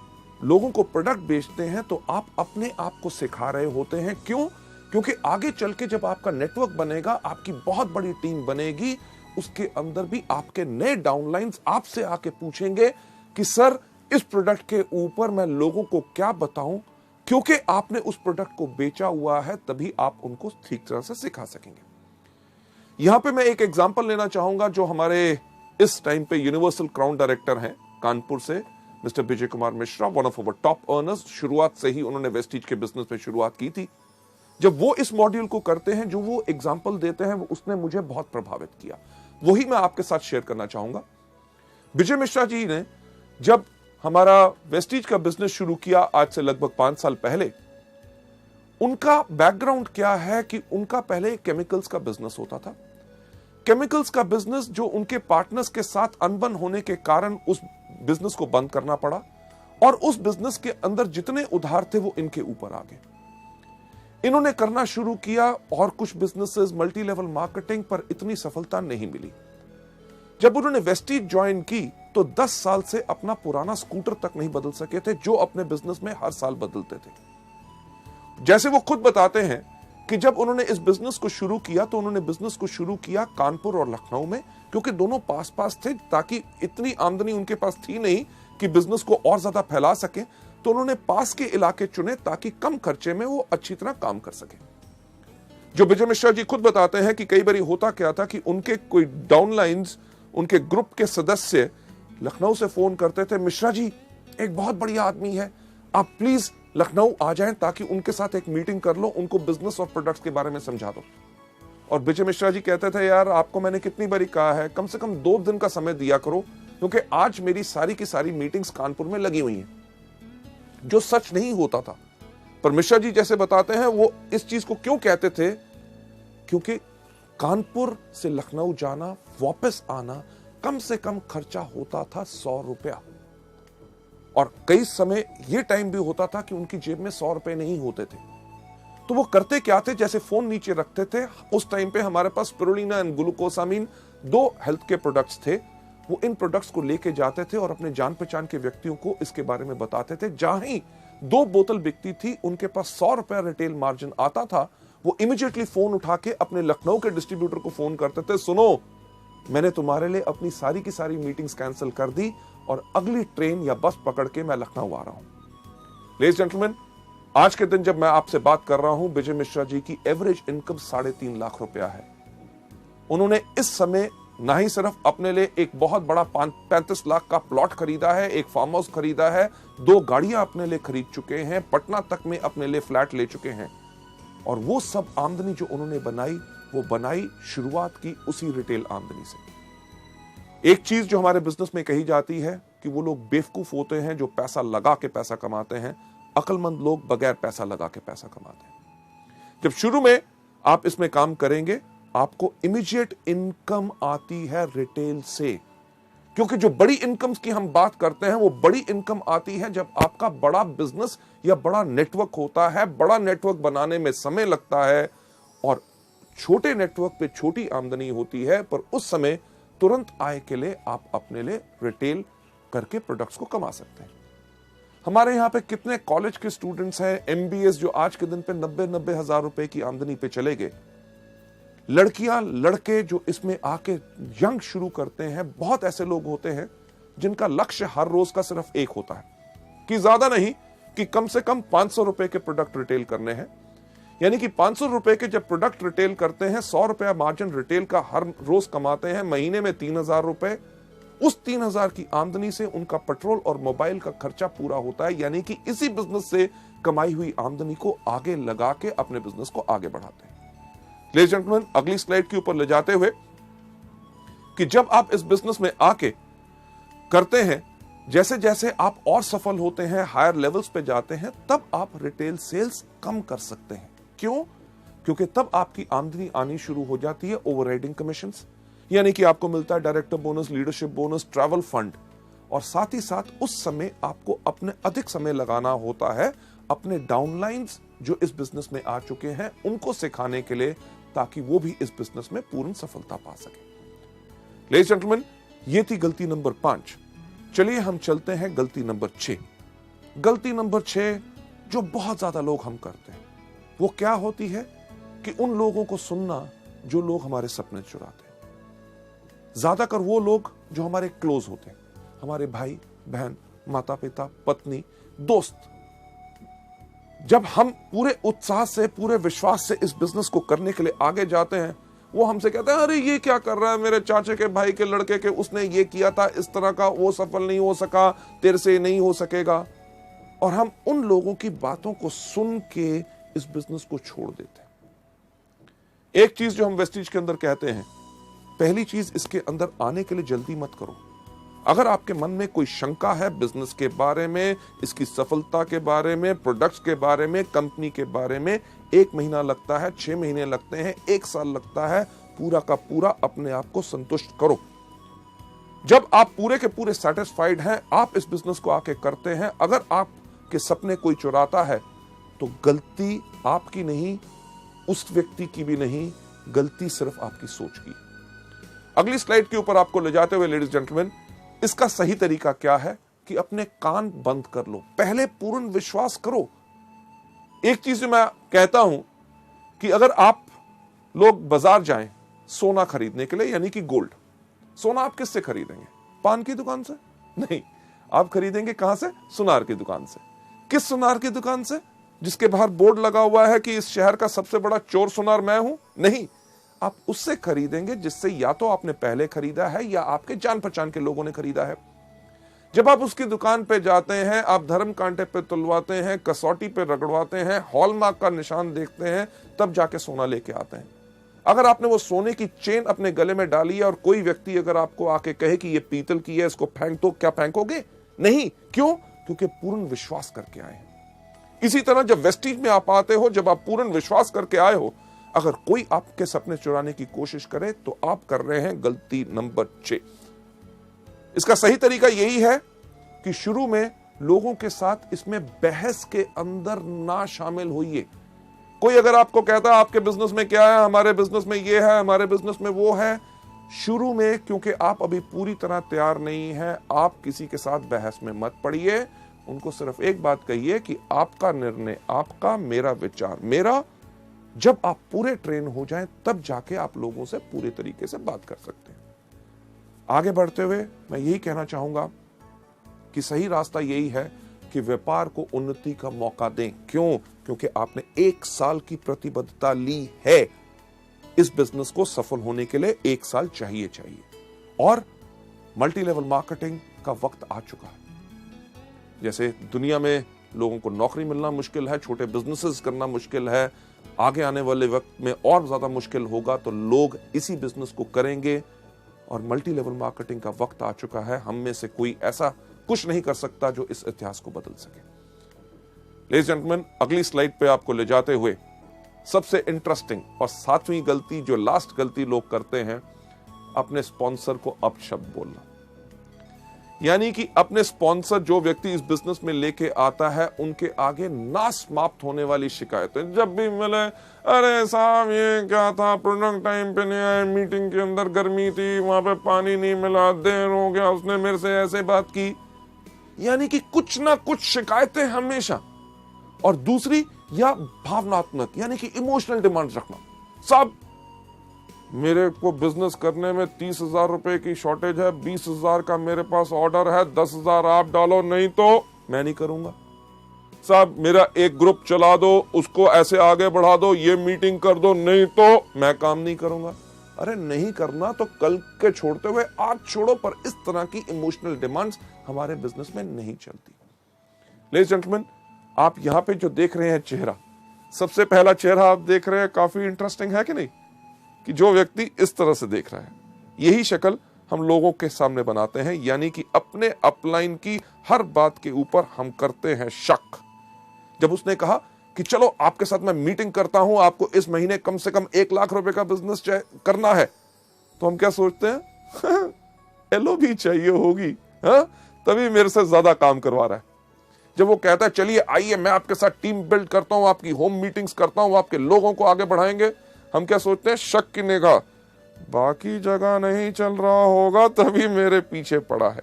लोगों को प्रोडक्ट बेचते हैं तो आप अपने आप को सिखा रहे होते हैं। क्यों? क्योंकि आगे चल के जब आपका नेटवर्क बनेगा, आपकी बहुत बड़ी टीम बनेगी, उसके अंदर भी आपके नए डाउनलाइंस आपसे आके पूछेंगे कि सर इस प्रोडक्ट के ऊपर मैं लोगों को क्या बताऊं, क्योंकि आपने उस प्रोडक्ट को बेचा हुआ है, तभी आप उनको ठीक तरह से सिखा सकेंगे। यहां पे मैं एक एग्जांपल लेना चाहूंगा, जो हमारे इस टाइम पे यूनिवर्सल क्राउन डायरेक्टर हैं कानपुर से, mister Vijay Kumar Mishra, one of our top earners. शुरुआत से ही उन्होंने वेस्टीज के बिजनेस में शुरुआत की थी। जब वो इस मॉड्यूल को करते हैं, जो वो एग्जांपल देते हैं, उसने मुझे बहुत प्रभावित किया। वही मैं आपके साथ शेयर करना चाहूंगा। विजय मिश्रा जी ने जब हमारा वेस्टीज का बिजनेस शुरू किया, आज से लगभग 5 साल पहले, उनका बैकग्राउंड क्या है कि उनका पहले केमिकल्स का बिजनेस होता था। केमिकल्स का बिजनेस जो उनके पार्टनर्स के साथ अनबन होने के कारण उस बिजनेस को बंद करना पड़ा, और उस बिजनेस के अंदर जितने उधार थे वो इनके ऊपर आ गए। इन्होंने करना शुरू किया और कुछ बिजनेसेस, मल्टी लेवल मार्केटिंग, पर इतनी सफलता नहीं मिली। जब उन्होंने वेस्टीज ज्वाइन की तो 10 साल से अपना पुराना स्कूटर तक नहीं बदल सके थे, जो अपने बिजनेस में हर साल बदलते थे। जैसे वो खुद बताते हैं कि जब उन्होंने इस बिजनेस को शुरू किया तो उन्होंने बिजनेस को शुरू किया कानपुर और लखनऊ में, क्योंकि दोनों पास पास थे, ताकि इतनी आमदनी उनके पास थी नहीं कि बिजनेस को और ज्यादा फैला सके। तो उन्होंने पास के इलाके चुने ताकि कम खर्चे में वो अच्छी तरह काम कर सके। जो विजय मिश्रा जी खुद बताते हैं कि कई बार होता क्या था कि उनके कोई डाउनलाइंस, उनके ग्रुप के सदस्य लखनऊ से फोन करते थे, मिश्रा जी एक बहुत बढ़िया आदमी है, आप प्लीज लखनऊ आ जाएं ताकि उनके साथ एक मीटिंग कर लो, उनको बिजनेस और प्रोडक्ट्स के बारे में समझा दो। और विजय मिश्रा जी कहते थे, यार आपको मैंने कितनी बारी कहा है, कम से कम 2 दिन का समय दिया करो, क्योंकि आज मेरी सारी की सारी मीटिंग्स कानपुर में लगी हुई हैं। जो सच नहीं होता था, पर मिश्रा जी जैसे बताते हैं, वो इस चीज को क्यों कहते थे, क्योंकि कानपुर से लखनऊ जाना, वापस आना, कम से कम खर्चा होता था 100 रुपया, और कई समय ये टाइम भी होता था कि उनकी जेब में 100 रुपए नहीं होते थे। तो वो करते क्या थे, जैसे फोन नीचे रखते थे, उस टाइम पे हमारे पास स्पिरुलिना एंड ग्लूकोसामीन 2 हेल्थ के प्रोडक्ट्स थे, वो इन प्रोडक्ट्स को लेके जाते थे और अपने जान पहचान के व्यक्तियों को इसके बारे में बताते थे। जहां ही 2 बोतल बिकती थी, उनके पास 100 रुपया रिटेल मार्जिन आता था, वो इमीडिएटली फोन उठा के अपने लखनऊ के डिस्ट्रीब्यूटर को फोन करते थे, सुनो मैंने तुम्हारे लिए अपनी सारी की सारी मीटिंग्स कैंसिल कर दी और अगली ट्रेन या बस पकड़ के मैं लखनऊ आ रहा हूं। लेडीज जेंटलमैन, आज के दिन जब मैं आपसे बात कर रहा हूं, विजय मिश्रा जी की एवरेज इनकम 3.5 लाख रुपया है। उन्होंने इस समय ना ही सिर्फ अपने लिए एक बहुत बड़ा 35 लाख का प्लॉट खरीदा है, एक फार्म हाउस खरीदा है, 2 गाड़ियां अपने लिए खरीद चुके हैं, पटना तक में अपने लिए फ्लैट ले चुके हैं, और वो सब आमदनी जो उन्होंने बनाई, वो बनाई शुरुआत की उसी रिटेल आमदनी से। एक चीज जो हमारे बिजनेस में कही जाती है कि वो लोग बेवकूफ होते हैं जो पैसा लगा के पैसा कमाते हैं। अक्लमंद लोग बगैर पैसा लगा के पैसा कमाते हैं। जब शुरू में आप इसमें काम करेंगे, आपको इमीडिएट इनकम आती है रिटेल से, क्योंकि जो बड़ी इनकम्स की हम बात करते हैं वो बड़ी इनकम आती है जब आपका बड़ा बिजनेस या बड़ा नेटवर्क होता है। बड़ा नेटवर्क बनाने में समय लगता है और छोटे नेटवर्क पे छोटी आमदनी होती है, पर उस समय तुरंत आय के लिए आप अपने लिए रिटेल करके प्रोडक्ट्स को कमा सकते हैं। हमारे यहाँ पे कितने कॉलेज के स्टूडेंट्स हैं, एमबीएस, जो आज के दिन पे 90-90 हजार रुपए की आमदनी पे चले गए। लड़कियां लड़के जो इसमें आके यंग शुरू करते हैं, बहुत ऐसे लोग होते हैं जिनका लक्ष्य हर रोज का सिर्फ एक होता है कि ज्यादा नहीं, कि कम से कम 500 रुपए के प्रोडक्ट रिटेल करने हैं। यानी कि 500 रुपए के जब प्रोडक्ट रिटेल करते हैं, 100 रुपया मार्जिन रिटेल का हर रोज कमाते हैं, महीने में 3000 रुपए। उस 3000 की आमदनी से उनका पेट्रोल और मोबाइल का खर्चा पूरा होता है। यानी कि इसी बिजनेस से कमाई हुई आमदनी को आगे लगा के अपने बिजनेस को आगे बढ़ाते हैं। लेडीज एंड जेंटलमैन, अगली स्लाइड के ऊपर ले जाते हुए कि जब आप इस बिजनेस में आके करते हैं, जैसे जैसे आप और सफल होते हैं, हायर लेवल्स पे जाते हैं, तब आप रिटेल सेल्स कम कर सकते हैं। क्यों? क्योंकि तब आपकी आमदनी आनी शुरू हो जाती है ओवरराइडिंग कमीशंस, यानी कि आपको मिलता है director bonus, leadership bonus, travel fund, और साथ ही साथ उस समय आपको अपने अधिक समय लगाना होता है अपने डाउनलाइंस जो इस बिजनेस में आ चुके हैं उनको सिखाने के लिए, ताकि वो भी इस बिजनेस में पूर्ण सफलता पा सके। लेडीज एंड जेंटलमैन, ये थी गलती नंबर 5। चलिए हम चलते हैं गलती नंबर 6। गलती नंबर 6 जो बहुत ज्यादा लोग हम करते हैं, वो क्या होती है कि उन लोगों को सुनना जो लोग हमारे सपने चुराते हैं। ज्यादातर वो लोग जो हमारे क्लोज होते हैं, हमारे भाई बहन, माता पिता, पत्नी, दोस्त। जब हम पूरे उत्साह से, पूरे विश्वास से इस बिजनेस को करने के लिए आगे जाते हैं, वो हमसे कहते हैं, अरे ये क्या कर रहा है, मेरे चाचे के भाई के लड़के के उसने ये किया था इस तरह का, वो सफल नहीं हो सका, तेरे से नहीं हो सकेगा। और हम उन लोगों की बातों को सुन के इस बिजनेस को छोड़ देते हैं। एक चीज जो हम वेस्टीज के अंदर कहते हैं, पहली चीज, इसके अंदर आने के लिए जल्दी मत करो। अगर आपके मन में कोई शंका है बिजनेस के बारे में, इसकी सफलता के बारे में, प्रोडक्ट्स के बारे में, कंपनी के बारे में, 1 महीना लगता है, 6 महीने लगते हैं, 1 साल लगता है, पूरा का पूरा अपने आप को संतुष्ट करो। जब आप पूरे के पूरे सेटिस्फाइड हैं, आप इस बिजनेस को आके करते हैं। अगर आपके सपने कोई चुराता है तो गलती आपकी नहीं, उस व्यक्ति की भी नहीं, गलती सिर्फ आपकी सोच की। अगली स्लाइड के ऊपर आपको ले जाते हुए लेडीज जेंटलमैन, इसका सही तरीका क्या है कि अपने कान बंद कर लो, पहले पूर्ण विश्वास करो। एक चीज जो मैं कहता हूं कि अगर आप लोग बाजार जाएं सोना खरीदने के लिए, यानी कि गोल्ड, सोना आप किससे खरीदेंगे? पान की दुकान से? नहीं, आप खरीदेंगे कहां से? सुनार की दुकान से। किस सुनार की दुकान से? जिसके बाहर बोर्ड लगा हुआ है कि इस शहर का सबसे बड़ा चोर सुनार मैं हूं? नहीं, आप उससे खरीदेंगे जिससे या तो आपने पहले खरीदा है या आपके जान पहचान के लोगों ने खरीदा है। जब आप उसकी दुकान पे जाते हैं, आप धर्म कांटे पे तुलवाते हैं, कसौटी पे रगड़वाते हैं, हॉलमार्क का निशान देखते हैं, तब जाके सोना लेके आते हैं। अगर आपने वो सोने की चेन अपने गले में डाली है और कोई व्यक्ति अगर आपको आके कहे कि ये पीतल की है, इसको फेंक दो, क्या फेंकोगे? नहीं। क्यों? क्योंकि पूर्ण विश्वास करके आए हैं। इसी तरह जब वेस्टीज में आप आते हो, जब आप पूर्ण विश्वास करके आए हो, अगर कोई आपके सपने चुराने की कोशिश करे तो आप कर रहे हैं गलती नंबर 6। इसका सही तरीका यही है कि शुरू में लोगों के साथ इसमें बहस के अंदर ना शामिल होइए। कोई अगर आपको कहता है आपके बिजनेस में क्या है, हमारे बिजनेस में ये है, हमारे बिजनेस में वो है, शुरू में क्योंकि आप अभी पूरी तरह तैयार नहीं है, आप किसी के साथ बहस में मत पड़िए। उनको सिर्फ एक बात कहिए कि आपका निर्णय आपका, मेरा विचार मेरा। जब आप पूरे ट्रेन हो जाएं, तब जाके आप लोगों से पूरे तरीके से बात कर सकते हैं। आगे बढ़ते हुए मैं यही कहना चाहूंगा कि सही रास्ता यही है कि व्यापार को उन्नति का मौका दें। क्यों? क्योंकि आपने 1 साल की प्रतिबद्धता ली है। इस बिजनेस को सफल होने के लिए 1 साल चाहिए और मल्टी लेवल मार्केटिंग का वक्त आ चुका है। जैसे दुनिया में लोगों को नौकरी मिलना मुश्किल है, छोटे बिजनेसेस करना मुश्किल है, आगे आने वाले वक्त में और ज्यादा मुश्किल होगा, तो लोग इसी बिजनेस को करेंगे और मल्टी लेवल मार्केटिंग का वक्त आ चुका है। हम में से कोई ऐसा कुछ नहीं कर सकता जो इस इतिहास को बदल सके। लेडीज जेंटलमैन, अगली स्लाइड पे आपको ले जाते हुए सबसे इंटरेस्टिंग और 7वीं गलती, जो लास्ट गलती लोग करते हैं, अपने स्पॉन्सर को अपशब्द बोलना। यानी कि अपने स्पॉन्सर, जो व्यक्ति इस बिजनेस में लेके आता है, उनके आगे ना समाप्त होने वाली शिकायतें जब भी मिले, अरे साहब ये क्या था, प्रोडक्ट टाइम पे नहीं आया, मीटिंग के अंदर गर्मी थी, वहां पे पानी नहीं मिला, देर हो गया, उसने मेरे से ऐसे बात की। यानी कि कुछ ना कुछ शिकायतें हमेशा। और दूसरी, या भावनात्मक यानी कि इमोशनल डिमांड्स रखना। साहब मेरे को बिजनेस करने में 30,000 रुपए की शॉर्टेज है, 20,000 का मेरे पास ऑर्डर है, 10,000 आप डालो, नहीं तो मैं नहीं करूंगा। साहब मेरा एक ग्रुप चला दो, उसको ऐसे आगे बढ़ा दो, ये मीटिंग कर दो, नहीं तो मैं काम नहीं करूंगा। अरे नहीं करना तो कल के छोड़ते हुए आज छोड़ो, पर इस तरह की इमोशनल डिमांड्स हमारे बिजनेस में नहीं चलती। लेडीज जेंटलमैन, आप यहां पे जो देख रहे हैं चेहरा, सबसे पहला चेहरा आप देख रहे हैं, काफी इंटरेस्टिंग है कि नहीं, कि जो व्यक्ति इस तरह से देख रहा है, यही शक्ल हम लोगों के सामने बनाते हैं। यानी कि अपने अपलाइन की हर बात के ऊपर हम करते हैं शक। जब उसने कहा कि चलो आपके साथ मैं मीटिंग करता हूं, आपको इस महीने कम से कम 1 लाख रुपए का बिजनेस करना है, तो हम क्या सोचते हैं, एलो भी चाहिए होगी, हाँ, तभी मेरे से ज्यादा काम करवा रहा है। जब वो कहता है चलिए आइए मैं आपके साथ टीम बिल्ड करता हूं, आपकी होम मीटिंग्स करता हूं, आपके लोगों को आगे बढ़ाएंगे, हम क्या सोचते हैं, शक की निगाह, बाकी जगह नहीं चल रहा होगा तभी मेरे पीछे पड़ा है।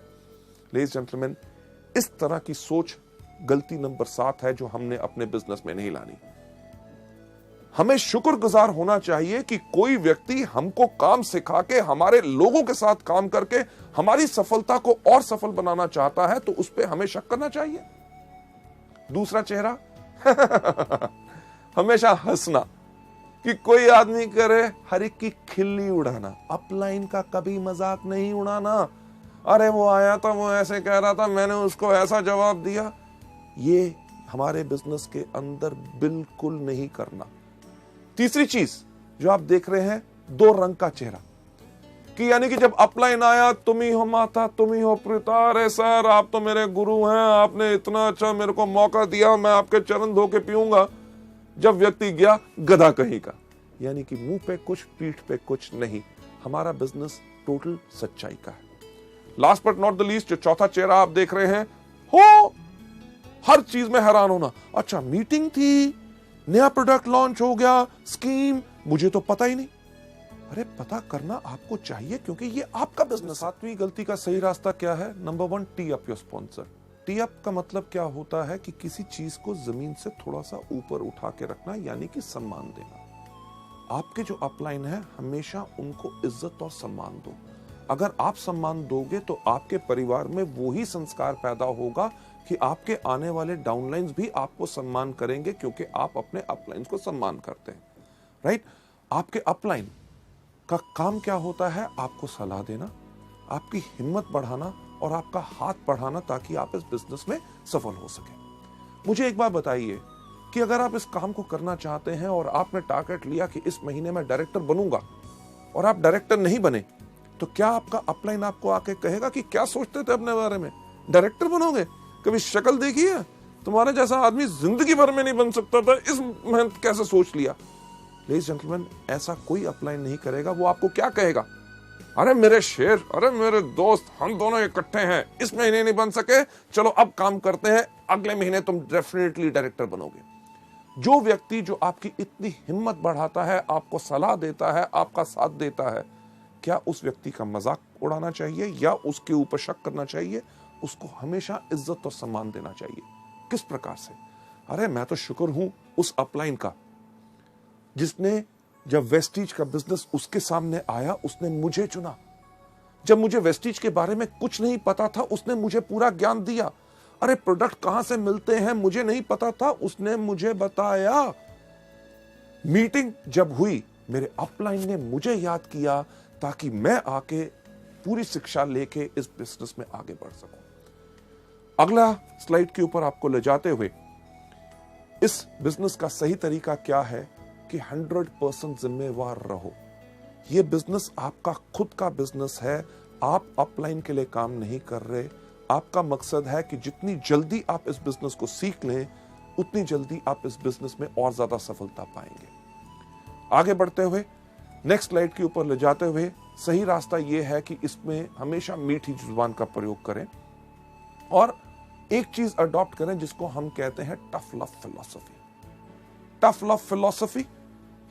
लेडीज जेंटलमैन, इस तरह की सोच गलती नंबर 7 है जो हमने अपने बिजनेस में नहीं लानी। हमें शुक्रगुजार होना चाहिए कि कोई व्यक्ति हमको काम सिखा के, हमारे लोगों के साथ काम करके हमारी सफलता को और सफल बनाना चाहता है, तो उस पर हमें शक करना चाहिए। दूसरा चेहरा हमेशा हंसना, कि कोई आदमी करे हर एक की खिल्ली उड़ाना, अपलाइन का कभी मजाक नहीं उड़ाना। अरे वो आया था, वो ऐसे कह रहा था, मैंने उसको ऐसा जवाब दिया। ये हमारे बिजनेस के अंदर बिल्कुल नहीं करना। तीसरी चीज जो आप देख रहे हैं, 2 रंग का चेहरा, कि यानी कि जब अपलाइन आया, तुम ही हो माता, तुम ही हो पिता, अरे सर आप तो मेरे गुरु हैं, आपने इतना अच्छा मेरे को मौका दिया, मैं आपके चरण धो के पीऊंगा। जब व्यक्ति गया, गधा कहीं का, यानी कि मुंह पे कुछ पीठ पे कुछ नहीं। हमारा बिजनेस टोटल सच्चाई का है। Last but not the least, जो चौथा चेहरा आप देख रहे हैं, हो हर चीज में हैरान होना। अच्छा मीटिंग थी, नया प्रोडक्ट लॉन्च हो गया, स्कीम, मुझे तो पता ही नहीं। अरे पता करना आपको चाहिए, क्योंकि ये आपका बिजनेस। 7वीं गलती का सही रास्ता क्या है? Number 1, T up your sponsor. T up का मतलब क्या होता है कि किसी चीज को जमीन से थोड़ा सा ऊपर उठा के रखना, यानी कि सम्मान देना। आपके जो अपलाइन है, हमेशा उनको इज्जत और सम्मान दो। अगर आप सम्मान दोगे तो आपके परिवार में वो ही संस्कार पैदा होगा कि आपके आने वाले डाउनलाइंस भी आपको सम्मान करेंगे, क्योंकि आप अपने अपलाइंस को सम्मान करते हैं। राइट? आपके अपलाइन का काम क्या होता है? आपको सलाह देना, आपकी हिम्मत बढ़ाना और आपका हाथ बढ़ाना, ताकि आप इस बिजनेस में सफल हो सके। मुझे एक बात बताइए कि अगर आप इस काम को करना चाहते हैं और आपने टारगेट लिया कि इस महीने में डायरेक्टर बनूंगा, और आप डायरेक्टर नहीं बने, तो क्या आपका अपलाइन आपको आके कहेगा कि क्या सोचते थे अपने बारे में, डायरेक्टर बनोगे? कभी शक्ल देखी है? तुम्हारे जैसा आदमी जिंदगी भर में नहीं बन सकता था, इस मेहनत कैसे सोच लिया? लेडीज जेंटलमैन, ऐसा कोई अपलाइन नहीं करेगा। वो आपको क्या कहेगा? अरे मेरे शेर, अरे मेरे दोस्त, हम दोनों इकट्ठे हैं, इस महीने नहीं बन सके, चलो अब काम करते हैं, अगले महीने तुम डेफिनेटली डायरेक्टर बनोगे। जो व्यक्ति जो आपकी इतनी हिम्मत बढ़ाता है, आपको सलाह देता है, आपका साथ देता है, क्या उस व्यक्ति का मजाक उड़ाना चाहिए या उसके ऊपर शक करना चाहिए? उसको हमेशा इज्जत और सम्मान देना चाहिए। किस प्रकार से? अरे मैं तो शुक्र हूं उस अपलाइन का, जिसने जब वेस्टीज का बिजनेस उसके सामने आया, उसने मुझे चुना। जब मुझे वेस्टीज के बारे में कुछ नहीं पता था, उसने मुझे पूरा ज्ञान दिया। अरे प्रोडक्ट कहां से मिलते हैं मुझे नहीं पता था, उसने मुझे बताया। मीटिंग जब हुई, मेरे अपलाइन ने मुझे याद किया, ताकि मैं आके पूरी शिक्षा लेके इस बिजनेस में आगे बढ़ सकूं। अगला स्लाइड के ऊपर आपको ले जाते हुए, इस बिजनेस का सही तरीका क्या है कि 100% जिम्मेवार रहो। यह बिजनेस आपका खुद का बिजनेस है। आप अपलाइन के लिए काम नहीं कर रहे, आपका मकसद है कि जितनी जल्दी आप इस बिजनेस को सीख लें, उतनी जल्दी आप इस बिजनेस में और ज्यादा सफलता पाएंगे। आगे बढ़ते हुए नेक्स्ट स्लाइड के ऊपर ले जाते हुए सही रास्ता यह है कि इसमें हमेशा मीठी जुबान का प्रयोग करें और एक चीज अडॉप्ट करें जिसको हम कहते हैं tough love philosophy. Tough love philosophy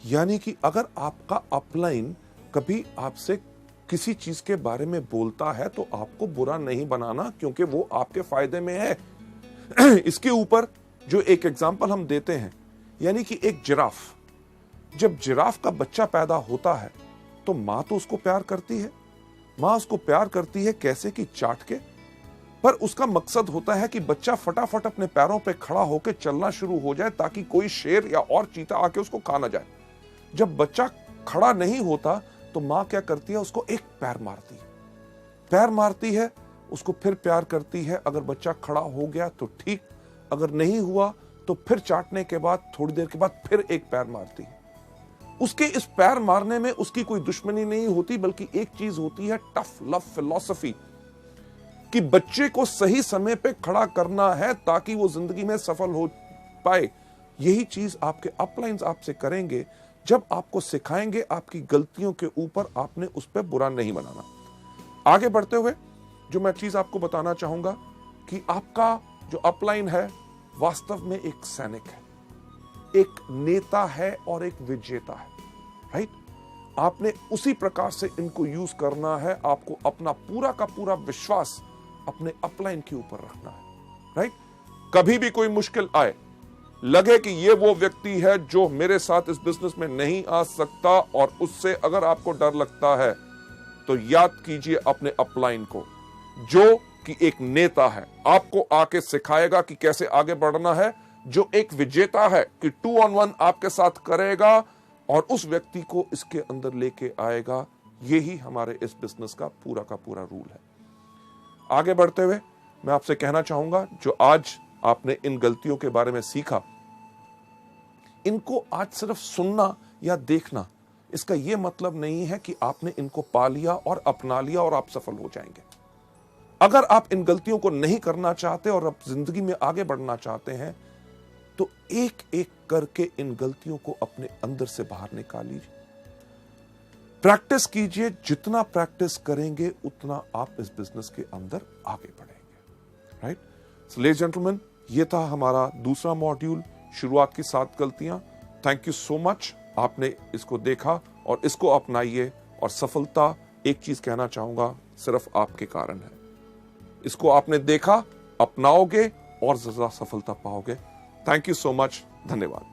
यानी कि अगर आपका अपलाइन कभी आपसे किसी चीज के बारे में बोलता है तो आपको बुरा नहीं बनाना, क्योंकि वो आपके फायदे में है। इसके ऊपर जो एक एग्जांपल हम देते हैं, यानी कि एक जिराफ, जब जिराफ का बच्चा पैदा होता है तो मां तो उसको प्यार करती है। मां उसको प्यार करती है कैसे कि चाट के, पर उसका मकसद होता है कि बच्चा फटाफट अपने पैरों पे खड़ा होकर चलना शुरू हो जाए ताकि कोई शेर या और चीता आके उसको खा ना जाए। जब बच्चा खड़ा नहीं होता तो मां क्या करती है, उसको एक पैर मारती है, उसको फिर प्यार करती है। अगर बच्चा खड़ा हो गया तो ठीक, अगर नहीं हुआ तो फिर चाटने के बाद थोड़ी देर के बाद फिर एक पैर मारती है। उसके इस पैर मारने में उसकी कोई दुश्मनी नहीं होती, बल्कि एक चीज होती है टफ लव फिलॉसफी, कि बच्चे को सही समय पे खड़ा करना है ताकि वो जिंदगी में सफल हो पाए। यही चीज आपके अपलाइंस आपसे करेंगे जब आपको सिखाएंगे आपकी गलतियों के ऊपर आपने उस पर बुरा नहीं बनाना। आगे बढ़ते हुए जो मैं चीज आपको बताना चाहूंगा कि आपका जो अपलाइन है वास्तव में एक सैनिक है, एक नेता है और एक विजेता है, राइट। आपने उसी प्रकार से इनको यूज करना है। आपको अपना पूरा का पूरा विश्वास अपने अपलाइन के ऊपर रखना है, राइट। कभी भी कोई मुश्किल आए, लगे कि ये वो व्यक्ति है जो मेरे साथ इस बिजनेस में नहीं आ सकता, और उससे अगर आपको डर लगता है तो याद कीजिए अपने अपलाइन को, जो कि एक नेता है, आपको आके सिखाएगा कि कैसे आगे बढ़ना है, जो एक विजेता है कि 2 on 1 आपके साथ करेगा और उस व्यक्ति को इसके अंदर लेके आएगा। यही हमारे इस बिजनेस का पूरा रूल है। आगे बढ़ते हुए मैं आपसे कहना चाहूंगा, जो आज आपने इन गलतियों के बारे में सीखा, इनको आज सिर्फ सुनना या देखना, इसका यह मतलब नहीं है कि आपने इनको पा लिया और अपना लिया और आप सफल हो जाएंगे। अगर आप इन गलतियों को नहीं करना चाहते और आप जिंदगी में आगे बढ़ना चाहते हैं तो एक एक करके इन गलतियों को अपने अंदर से बाहर निकाल लीजिए, प्रैक्टिस कीजिए। जितना प्रैक्टिस करेंगे उतना आप इस बिजनेस के अंदर आगे बढ़ेंगे, राइट। सो लेडीज जेंटलमैन, ये था हमारा दूसरा मॉड्यूल, शुरुआत की 7 गलतियां। थैंक यू सो मच, आपने इसको देखा और इसको अपनाइए, और सफलता, एक चीज कहना चाहूंगा, सिर्फ आपके कारण है। इसको आपने देखा, अपनाओगे और ज्यादा सफलता पाओगे। थैंक यू सो मच, धन्यवाद।